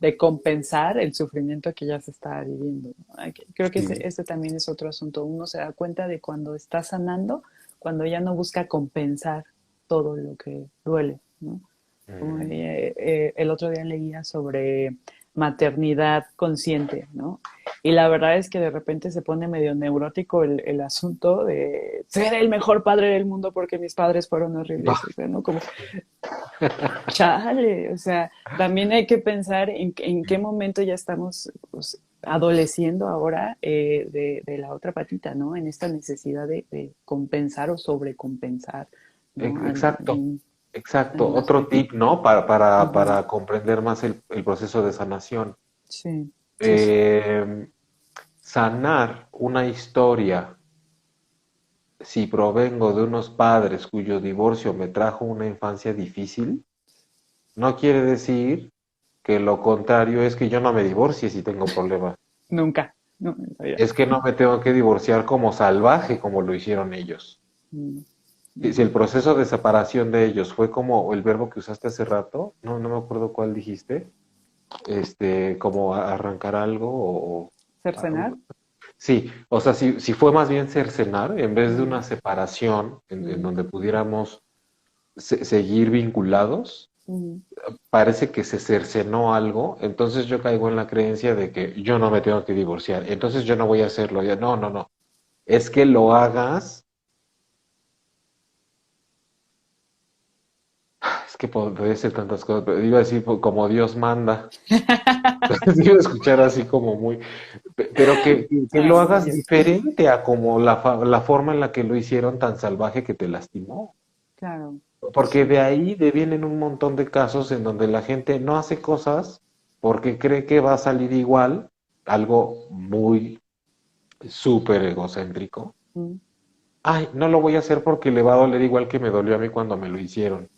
de compensar el sufrimiento que ya se estaba viviendo, ¿no? Creo que Sí. ese también es otro asunto. Uno se da cuenta de cuando está sanando, cuando ya no busca compensar todo lo que duele, ¿no? Como, Mm. el otro día leía sobre maternidad consciente, ¿no? Y la verdad es que de repente se pone medio neurótico el asunto de ser el mejor padre del mundo porque mis padres fueron horribles, o sea, ¿no? Como, chale, o sea, también hay que pensar en qué momento ya estamos pues, adoleciendo ahora de la otra patita, ¿no? En esta necesidad de compensar o sobrecompensar, ¿no? Exacto, exacto. En Otro aspectos. tip, ¿no? Para, para, Ujú. para comprender más el proceso de sanación. Sí, sí, sí. Eh, sanar una historia, si provengo de unos padres cuyo divorcio me trajo una infancia difícil, no quiere decir que lo contrario es que yo no me divorcie si tengo problemas. Nunca, no, en la vida. Es que no me tengo que divorciar como salvaje como lo hicieron ellos. Mm, Si mm. el proceso de separación de ellos fue como el verbo que usaste hace rato, no, no me acuerdo cuál dijiste, como arrancar algo Cercenar. sí, o sea, si fue más bien cercenar, en vez de Mm, una separación en mm, donde pudiéramos seguir vinculados, mm. parece que se cercenó algo, entonces yo caigo en la creencia de que yo no me tengo que divorciar, entonces yo no voy a hacerlo. No, no, no. Es que lo hagas. Es que puede ser tantas cosas, pero iba a decir como Dios manda. Iba a escuchar así como muy. Pero que lo Ay, hagas Dios. diferente a como la forma en la que lo hicieron tan salvaje que te lastimó. Claro, Porque sí. de ahí devienen un montón de casos en donde la gente no hace cosas porque cree que va a salir igual, algo muy súper egocéntrico. Mm, Ay, no lo voy a hacer porque le va a doler igual que me dolió a mí cuando me lo hicieron.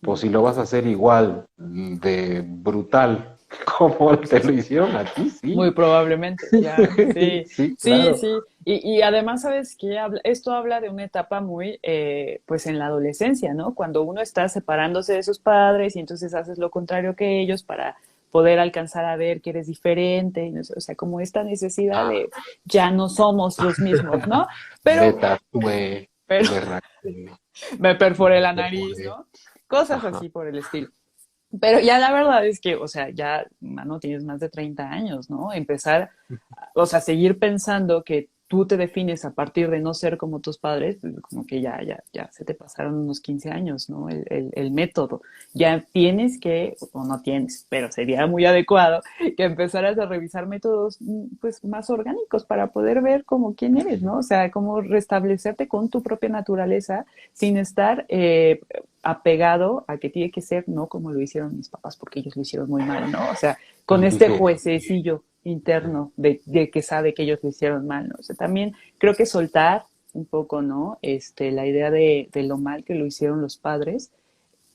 Pues mm. si lo vas a hacer igual de brutal como te lo hicieron a ti, Muy sí. probablemente, ya, sí, Sí, sí, claro. sí. Y además, ¿sabes qué? Esto habla de una etapa muy, pues en la adolescencia, ¿no? Cuando uno está separándose de sus padres y entonces haces lo contrario que ellos para poder alcanzar a ver que eres diferente, y no sé, o sea, como esta necesidad Ah, de ya no somos los mismos, ¿no? me Pero, tatué, pero me raqué, me perforé me la nariz, perforé. ¿no? Cosas Ajá. así por el estilo. Pero ya la verdad es que, o sea, ya, mano, tienes más de 30 años, ¿no? Empezar, o sea, seguir pensando que tú te defines a partir de no ser como tus padres, pues, como que ya se te pasaron unos 15 años, ¿no? El método. Ya tienes que, o no tienes, pero sería muy adecuado que empezaras a revisar métodos, pues, más orgánicos para poder ver como quién eres, ¿no? O sea, cómo restablecerte con tu propia naturaleza sin estar apegado a que tiene que ser no como lo hicieron mis papás porque ellos lo hicieron muy mal, ¿no? O sea, con Y este que juececillo interno de que sabe que ellos lo hicieron mal, ¿no? O sea, también creo que soltar un poco, ¿no? La idea de lo mal que lo hicieron los padres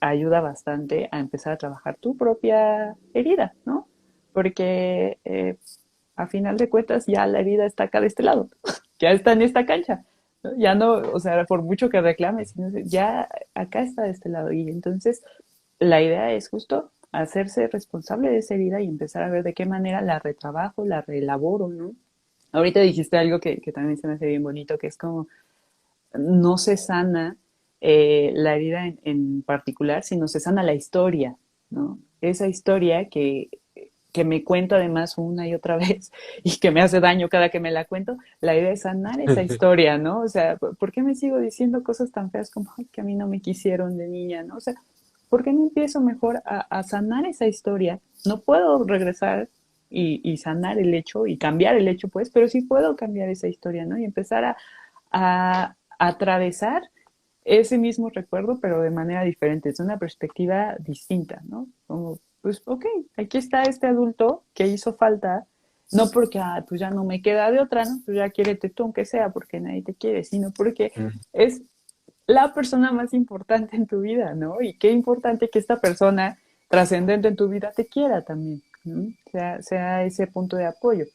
ayuda bastante a empezar a trabajar tu propia herida, ¿no? Porque a final de cuentas ya la herida está acá de este lado, ya está en esta cancha, ¿no? Ya no, o sea, por mucho que reclames, ya acá está de este lado. Y entonces la idea es justo hacerse responsable de esa herida y empezar a ver de qué manera la retrabajo, la reelaboro, ¿no? Ahorita dijiste algo que también se me hace bien bonito, que es como no se sana la herida en particular, sino se sana la historia, ¿no? Esa historia que me cuento además una y otra vez y que me hace daño cada que me la cuento, la idea es sanar esa historia, ¿no? O sea, ¿por qué me sigo diciendo cosas tan feas como "Ay, que a mí no me quisieron de niña?", ¿no? O sea, ¿por qué no empiezo mejor a sanar esa historia? No puedo regresar y sanar el hecho y cambiar el hecho, pues, pero sí puedo cambiar esa historia, ¿no? Y empezar a atravesar ese mismo recuerdo, pero de manera diferente, es una perspectiva distinta, ¿no? Como, pues, ok, aquí está este adulto que hizo falta, no porque, pues ya no me queda de otra, ¿no? Pues ya quiérete tú, aunque sea, porque nadie te quiere, sino porque es la persona más importante en tu vida, ¿no? Y qué importante que esta persona trascendente en tu vida te quiera también, ¿no? Sea ese punto de apoyo,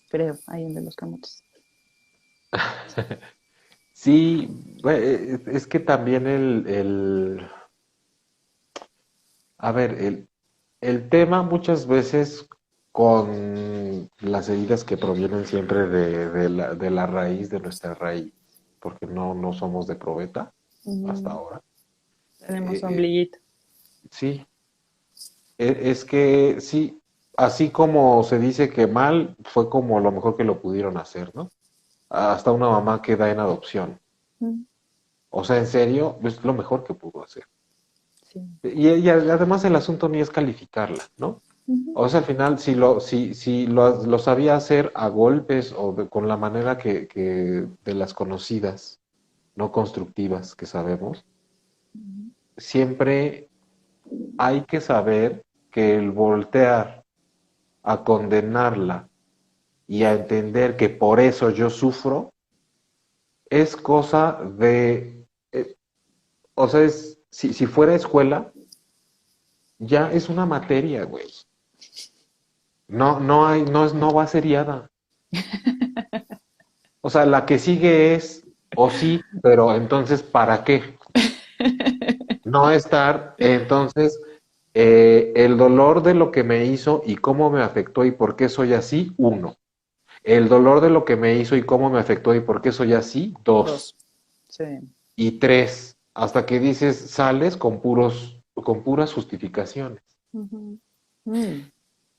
creo, ahí en de los camotes. Sí, es que también a ver, el tema muchas veces con las heridas que provienen siempre de la raíz, de nuestra raíz, porque no somos de probeta hasta ahora. Tenemos Eh, eh, ombliguito. sí, es que sí, así como se dice que mal, fue como lo mejor que lo pudieron hacer, ¿no? Hasta una mamá que da en adopción. Mm, O sea, en serio, es lo mejor que pudo hacer. sí. Y además el asunto ni es calificarla, ¿no? Ujú, O sea, al final, si lo sabía hacer a golpes o con la manera que de las conocidas, no constructivas que sabemos, ujú, siempre hay que saber que el voltear a condenarla y a entender que por eso yo sufro es cosa o sea, si fuera escuela, ya es una materia, güey. No va seriada. O sea, la que sigue es, o sí, pero entonces, ¿para qué? No estar, entonces, el dolor de lo que me hizo y cómo me afectó y por qué soy así, uno. El dolor de lo que me hizo y cómo me afectó y por qué soy así, dos. Dos. Sí. Y tres, hasta que dices, sales con puras justificaciones. Ujú. Mm,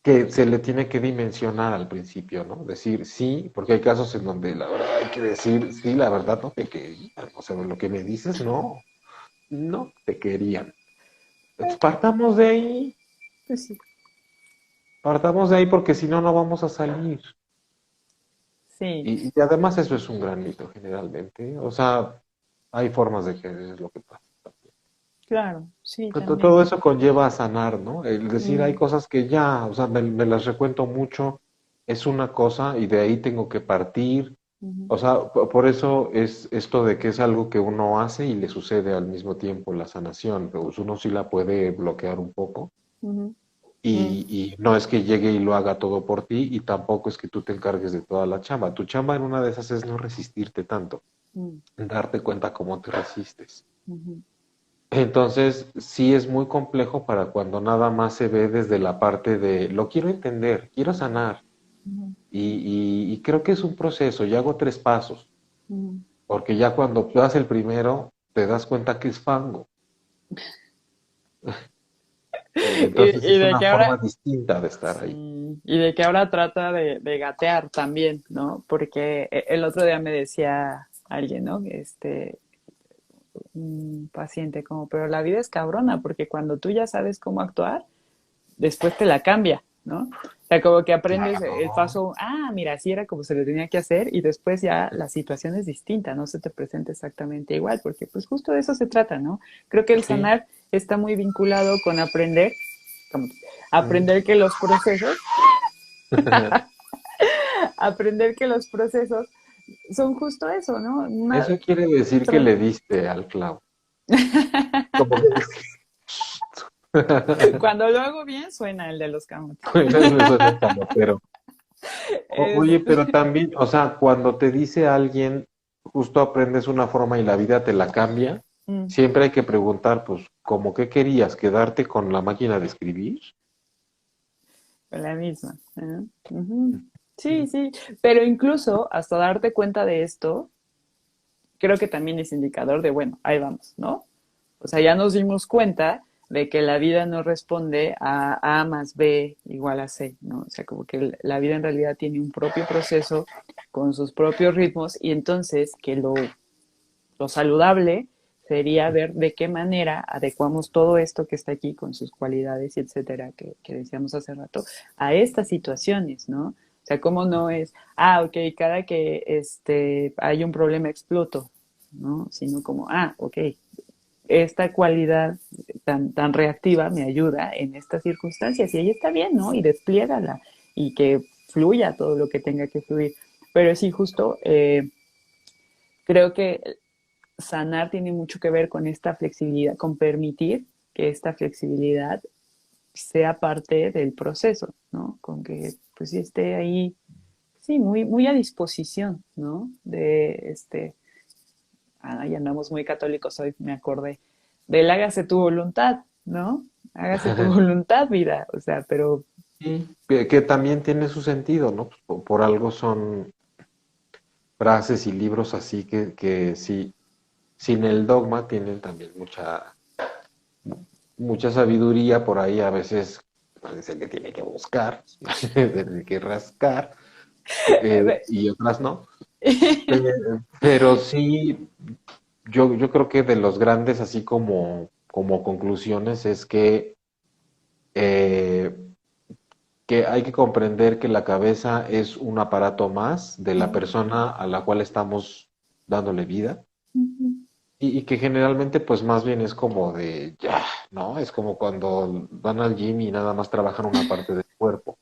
Que se le tiene que dimensionar al principio, ¿no? Decir sí, porque hay casos en donde la verdad hay que decir sí, la verdad no te querían, o sea, lo que me dices no te querían. Entonces, pues sí. partamos de ahí porque si no, no vamos a salir. Sí, Y además eso es un gran mito generalmente, o sea, hay formas de que es lo que pasa. claro, sí, Todo también. eso conlleva a sanar, ¿no? El decir hay Mm, cosas que ya, o sea, me las recuento mucho, es una cosa y de ahí tengo que partir. ujú, O sea, por eso es esto de que es algo que uno hace y le sucede al mismo tiempo la sanación, pero uno sí la puede bloquear un poco ujú, mm, y no es que llegue y lo haga todo por ti y tampoco es que tú te encargues de toda la chamba. Tu chamba en una de esas es no resistirte tanto, mm, darte cuenta cómo te resistes. ujú, Entonces, sí es muy complejo para cuando nada más se ve desde la parte de lo quiero entender, quiero sanar ujú, y creo que es un proceso y hago tres pasos. ujú. Porque ya cuando das el primero, te das cuenta que es fango. Entonces Y es de una que forma ahora, distinta de estar ahí. sí, y de que ahora trata de gatear también, ¿no? Porque el otro día me decía alguien, ¿no? Un paciente como, pero la vida es cabrona, porque cuando tú ya sabes cómo actuar, después te la cambia, ¿no? O sea, como que aprendes el Claro. paso, mira, así era como se le tenía que hacer y después ya la situación es distinta, no se te presenta exactamente igual, porque pues justo de eso se trata, ¿no? Creo que el Sí. sanar está muy vinculado con aprender, como, Mm. aprender que los procesos, aprender que los procesos son justo eso, ¿no? Eso quiere decir que Tra- le diste al clavo. Como que Cuando lo hago bien, suena el de los camotes. bueno, eso suena camotero. Oye, Este, pero también, o sea, cuando te dice alguien, justo aprendes una forma y la vida te la cambia, Mm, siempre hay que preguntar, pues, ¿cómo qué querías? ¿Quedarte con la máquina de escribir? con la misma. ¿Eh? Ujú. Sí, sí, pero incluso hasta darte cuenta de esto, creo que también es indicador de, bueno, ahí vamos, ¿no? O sea, ya nos dimos cuenta de que la vida no responde a A más B igual a C, ¿no? O sea, como que la vida en realidad tiene un propio proceso con sus propios ritmos y entonces que lo saludable sería ver de qué manera adecuamos todo esto que está aquí con sus cualidades y etcétera, que decíamos hace rato, a estas situaciones, ¿no? O sea, cómo no es, ok, cada que hay un problema exploto, ¿no? Sino como, ok, esta cualidad tan reactiva me ayuda en estas circunstancias y ahí está bien, ¿no? Y despliégala y que fluya todo lo que tenga que fluir. Pero sí, justo creo que sanar tiene mucho que ver con esta flexibilidad, con permitir que esta flexibilidad sea parte del proceso, ¿no? Con que pues sí esté ahí, sí, muy, muy a disposición, ¿no? Y andamos muy católicos hoy, me acordé, del hágase tu voluntad, ¿no? Hágase tu voluntad, vida, o sea, pero Sí, que también tiene su sentido, ¿no? Pues, por algo son frases y libros así que sí, sin el dogma tienen también mucha sabiduría por ahí, a veces parece que tiene que buscar, tiene que rascar, y otras no. Pero sí, yo creo que de los grandes, así como conclusiones, es eh, que hay que comprender que la cabeza es un aparato más de la persona a la cual estamos dándole vida. Y que generalmente pues más bien es como de ya, ¿no? Es como cuando van al gym y nada más trabajan una parte del cuerpo.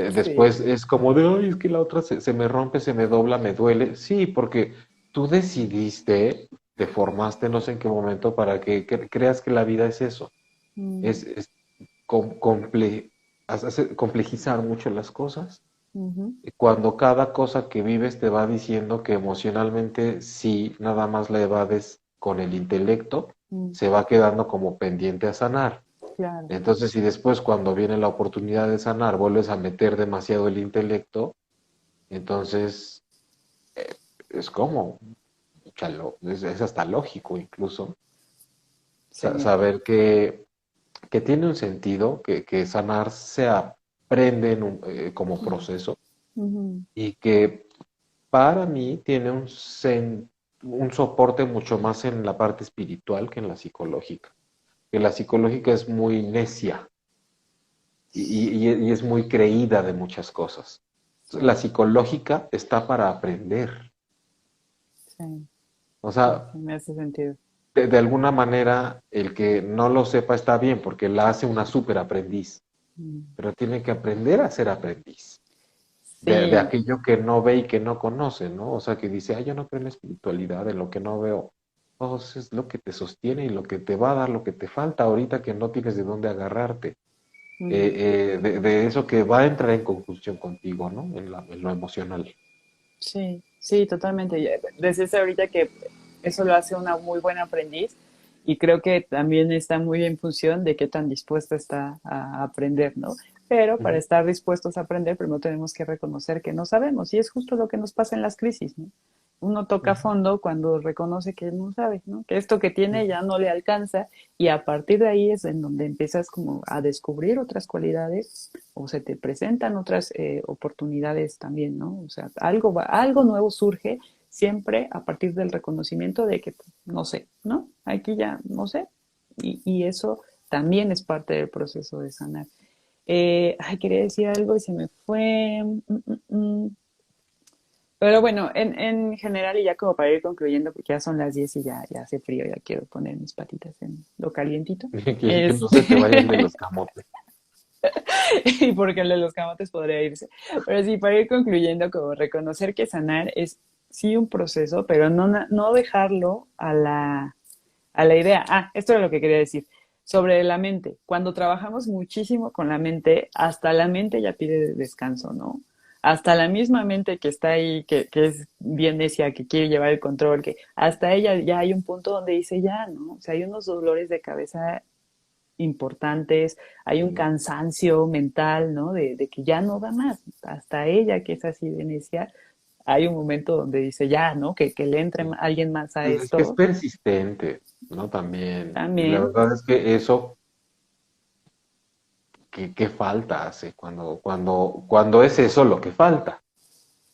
sí. Después es como de, ay, es que la otra se me rompe, se me dobla, me duele. Sí, porque tú decidiste, te formaste no sé en qué momento para que creas que la vida es eso. Mm, Es complejizar mucho las cosas. ujú, Cuando cada cosa que vives te va diciendo que emocionalmente, si nada más la evades con el intelecto, mm, se va quedando como pendiente a sanar. claro. Entonces, si después cuando viene la oportunidad de sanar vuelves a meter demasiado el intelecto, entonces es como, es hasta lógico incluso Sí. saber que tiene un sentido, que sanar se aprende como proceso Ujú, y que para mí tiene un soporte mucho más en la parte espiritual que en la psicológica. Que la psicológica es muy necia y es muy creída de muchas cosas. La sí, psicológica está para aprender. sí, O sí, sea, sí, me hace sentido. de alguna manera, el que no lo sepa está bien, porque la hace una súper aprendiz, Mm. pero tiene que aprender a ser aprendiz. De Sí, aquello que no ve y que no conoce, ¿no? O sea, que dice, yo no creo en la espiritualidad, en lo que no veo. Pues es lo que te sostiene y lo que te va a dar lo que te falta ahorita que no tienes de dónde agarrarte. mm, De eso que va a entrar en conjunción contigo, ¿no? En lo emocional. sí, sí, totalmente. Decías ahorita que eso lo hace una muy buena aprendiz y creo que también está muy en función de qué tan dispuesta está a aprender, ¿no? Pero para Ujú, estar dispuestos a aprender, primero tenemos que reconocer que no sabemos y es justo lo que nos pasa en las crisis, ¿no? Uno toca ujú, fondo cuando reconoce que no sabe, ¿no? Que esto que tiene ujú. ya no le alcanza y a partir de ahí es en donde empiezas como a descubrir otras cualidades o se te presentan otras oportunidades también, ¿no? O sea, algo nuevo surge siempre a partir del reconocimiento de que no sé, ¿no? Aquí ya no sé. Y eso también es parte del proceso de sanar. Quería decir algo y se me fue. Pero bueno, en general, y ya como para ir concluyendo, porque ya son las 10 y ya hace frío, ya quiero poner mis patitas en lo calientito. Que no se te vaya el de los camotes. Y porque el de los camotes podría irse. Pero sí, para ir concluyendo, como reconocer que sanar es sí un proceso, pero no dejarlo a la idea. Esto era lo que quería decir. Sobre la mente. Cuando trabajamos muchísimo con la mente, hasta la mente ya pide descanso, ¿no? hasta la misma mente que está ahí, que es bien necia, que quiere llevar el control, que hasta ella ya hay un punto donde dice ya, ¿no? O sea, hay unos dolores de cabeza importantes, hay un Sí. cansancio mental, ¿no? De que ya no da más. Hasta ella, que es así de necia, hay un momento donde dice ya, ¿no? Que le entre Sí. alguien más a Es que es esto persistente, ¿no? También. Y la también. verdad es que eso, ¿qué falta hace cuando es eso lo que falta?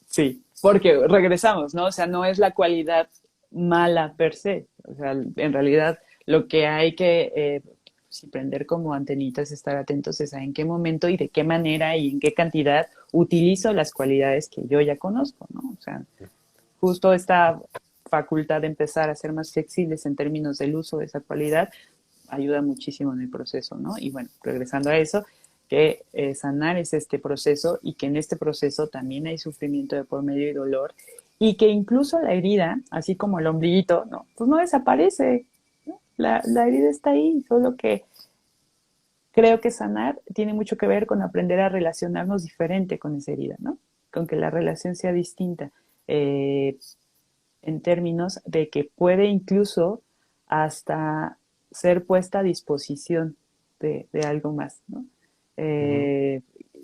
Sí, porque regresamos, ¿no? O sea, no es la cualidad mala per se. O sea, en realidad lo que hay que sí, prender como antenitas, estar atentos es a en qué momento y de qué manera y en qué cantidad utilizo las cualidades que yo ya conozco, ¿no? O sea, justo esta facultad de empezar a ser más flexibles en términos del uso de esa cualidad ayuda muchísimo en el proceso, ¿no? Y bueno, regresando a eso, que sanar es este proceso y que en este proceso también hay sufrimiento de por medio y dolor y que incluso la herida, así como el ombliguito, no, pues no desaparece, ¿no? La herida está ahí, solo que creo que sanar tiene mucho que ver con aprender a relacionarnos diferente con esa herida, ¿no? Con que la relación sea distinta. Eh, en términos de que puede incluso hasta ser puesta a disposición de algo más, ¿no? Ujú. Eh,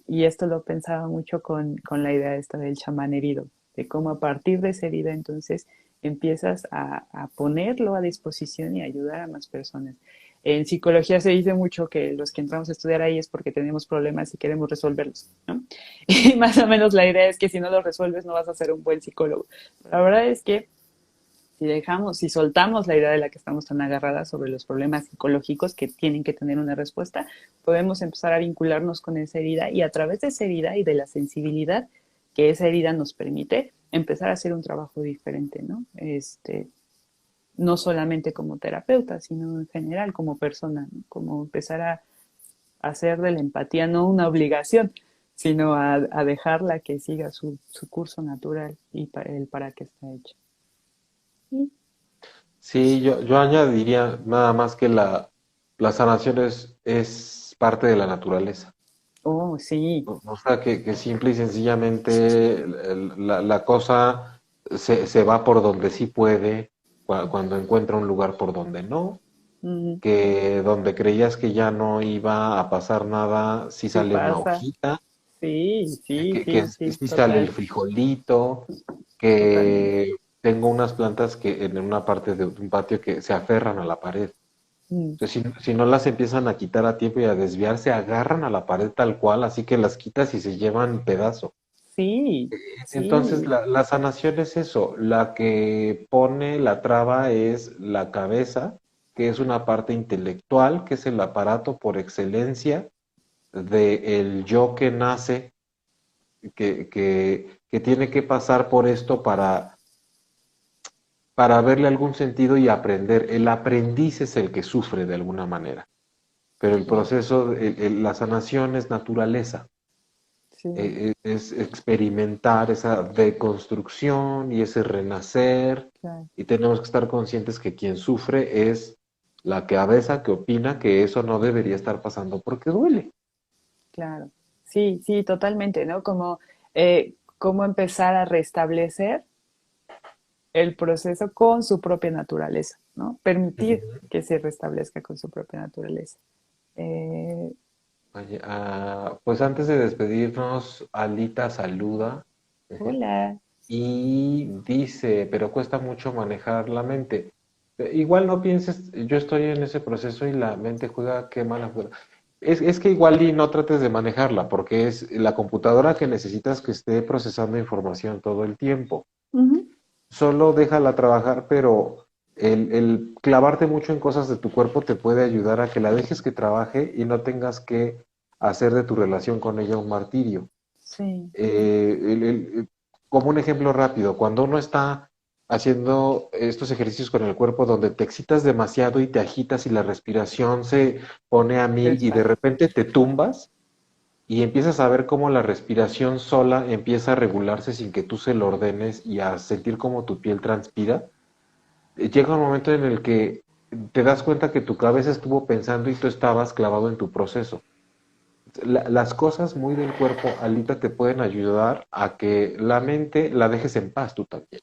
y esto lo pensaba mucho con la idea esta del chamán herido, de cómo a partir de esa herida entonces empiezas a ponerlo a disposición y ayudar a más personas. En psicología se dice mucho que los que entramos a estudiar ahí es porque tenemos problemas y queremos resolverlos, ¿no? Y más o menos la idea es que si no los resuelves no vas a ser un buen psicólogo. La verdad es que si dejamos, si soltamos la idea de la que estamos tan agarradas sobre los problemas psicológicos que tienen que tener una respuesta, podemos empezar a vincularnos con esa herida y a través de esa herida y de la sensibilidad que esa herida nos permite, empezar a hacer un trabajo diferente, ¿no? No solamente como terapeuta, sino en general como persona, ¿no? Como empezar a hacer de la empatía no una obligación, sino a dejarla que siga su curso natural y el para qué está hecho. Sí, yo añadiría nada más que la sanación es parte de la naturaleza. Oh, sí, O sea, que simple y sencillamente la cosa se va por donde sí puede, cuando encuentra un lugar por donde no, mm, que donde creías que ya no iba a pasar nada, sí sí sale una pasa. hojita, Sí, sí, sí, sí, sí sale el total, frijolito, totalmente. que tengo unas plantas que en una parte de un patio que se aferran a la pared. Mm, Entonces, si no las empiezan a quitar a tiempo y a desviar, se agarran a la pared tal cual, así que las quitas y se llevan pedazo. sí, Entonces, sí, la sanación es eso. La que pone la traba es la cabeza, que es una parte intelectual, que es el aparato por excelencia del yo que nace, que tiene que pasar por esto para verle algún sentido y aprender. El aprendiz es el que sufre de alguna manera, pero el sí, proceso, la sanación es naturaleza. sí, Es experimentar esa deconstrucción y ese renacer, claro, y tenemos que estar conscientes que quien sufre es la cabeza que opina que eso no debería estar pasando porque duele. claro. Sí, sí, totalmente, ¿no? Como cómo empezar a restablecer el proceso con su propia naturaleza, ¿no? Permitir que se restablezca con su propia naturaleza. Eh, Oye, pues antes de despedirnos, Alita saluda hola. y dice, pero cuesta mucho manejar la mente. Igual no pienses, yo estoy en ese proceso y la mente juega, qué mala juega. Es que igual y no trates de manejarla, porque es la computadora que necesitas que esté procesando información todo el tiempo. Ujú, Solo déjala trabajar, pero el clavarte mucho en cosas de tu cuerpo te puede ayudar a que la dejes que trabaje y no tengas que hacer de tu relación con ella un martirio. sí, Como un ejemplo rápido, cuando uno está haciendo estos ejercicios con el cuerpo donde te excitas demasiado y te agitas y la respiración se pone a mil y de despacio. repente te tumbas y empiezas a ver cómo la respiración sola empieza a regularse sin que tú se lo ordenes y a sentir cómo tu piel transpira, llega un momento en el que te das cuenta que tu cabeza estuvo pensando y tú estabas clavado en tu proceso. las cosas muy del cuerpo, Alita, te pueden ayudar a que la mente la dejes en paz tú también.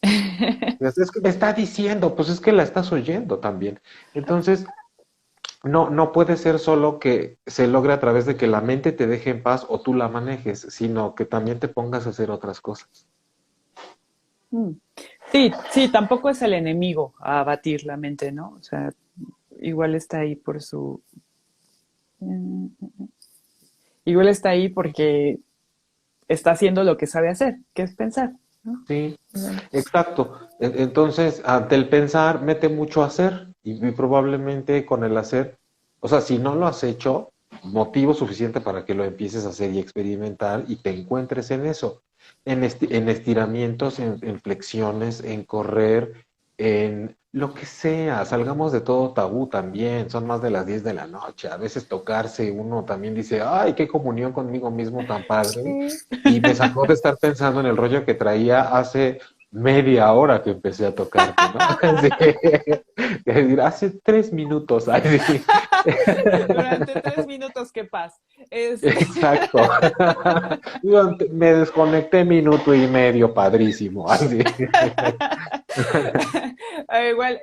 Es que me está diciendo, pues es que la estás oyendo también. Entonces, no puede ser solo que se logre a través de que la mente te deje en paz o tú la manejes, sino que también te pongas a hacer otras cosas. Mm. Sí, sí, tampoco es el enemigo a abatir la mente, ¿no? O sea, igual está ahí por su... Igual está ahí porque está haciendo lo que sabe hacer, que es pensar, ¿no? Sí, exacto. Entonces, ante el pensar, mete mucho hacer y probablemente con el hacer, o sea, si no lo has hecho, motivo suficiente para que lo empieces a hacer y experimentar y te encuentres en eso, en estiramientos, en flexiones, en correr, en lo que sea. Salgamos de todo tabú también, son más de las 10 de la noche. A veces tocarse, uno también dice, ay, qué comunión conmigo mismo tan padre. Sí. Y me sacó de estar pensando en el rollo que traía hace media hora que empecé a tocarte, ¿no? Así que, decir, hace 3 minutos. Ay, sí. Durante 3 minutos, qué paz. Exacto. Me desconecté minuto y medio, padrísimo. Así. Igual,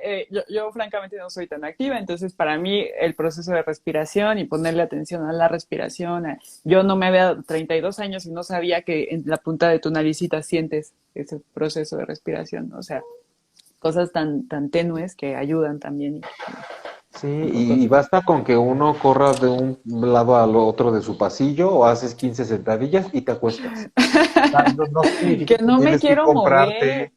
yo francamente no soy tan activa, entonces para mí el proceso de respiración y ponerle atención a la respiración, yo no me había 32 años y no sabía que en la punta de tu naricita sientes ese proceso de respiración, o sea, cosas tan tenues que ayudan también. Sí, y basta con que uno corra de un lado al otro de su pasillo o haces 15 sentadillas y te acuestas. No Que significa que no me tienes que quiero mover. comprarte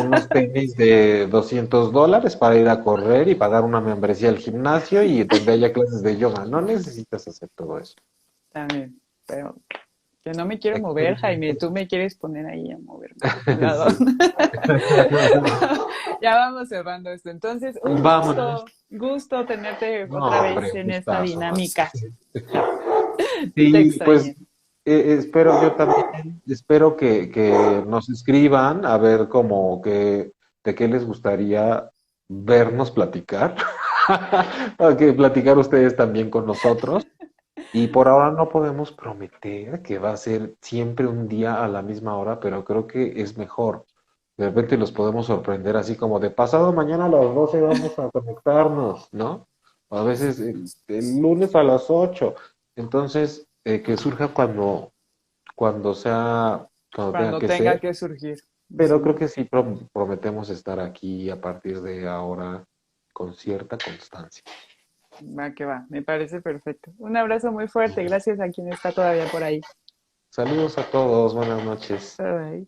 unos tenis de $200 para ir a correr y pagar una membresía al gimnasio y donde haya clases de yoga. No necesitas hacer todo eso. También, pero que no me quiero mover, Jaime, Experimenta. tú me quieres poner ahí a moverme de un lado. Sí. Ya vamos cerrando esto. Entonces, un Vámonos. gusto tenerte No, otra vez hombre, en esta gustazo. dinámica. Te Sí, pues extrañé. espero yo también, espero que nos escriban a ver como que de qué les gustaría vernos platicar, o que platicar ustedes también con nosotros. Y por ahora no podemos prometer que va a ser siempre un día a la misma hora, pero creo que es mejor. De repente los podemos sorprender así como de pasado mañana a las 12 vamos a conectarnos, ¿no? O a veces el lunes a las 8. Entonces, que surja cuando sea, cuando tenga Cuando que tenga ser, que surgir. pero Sí, creo que sí prometemos estar aquí a partir de ahora con cierta constancia. va que va. Me parece perfecto. Un abrazo muy fuerte. Gracias a quien está todavía por ahí. Saludos a todos, buenas noches. Bye.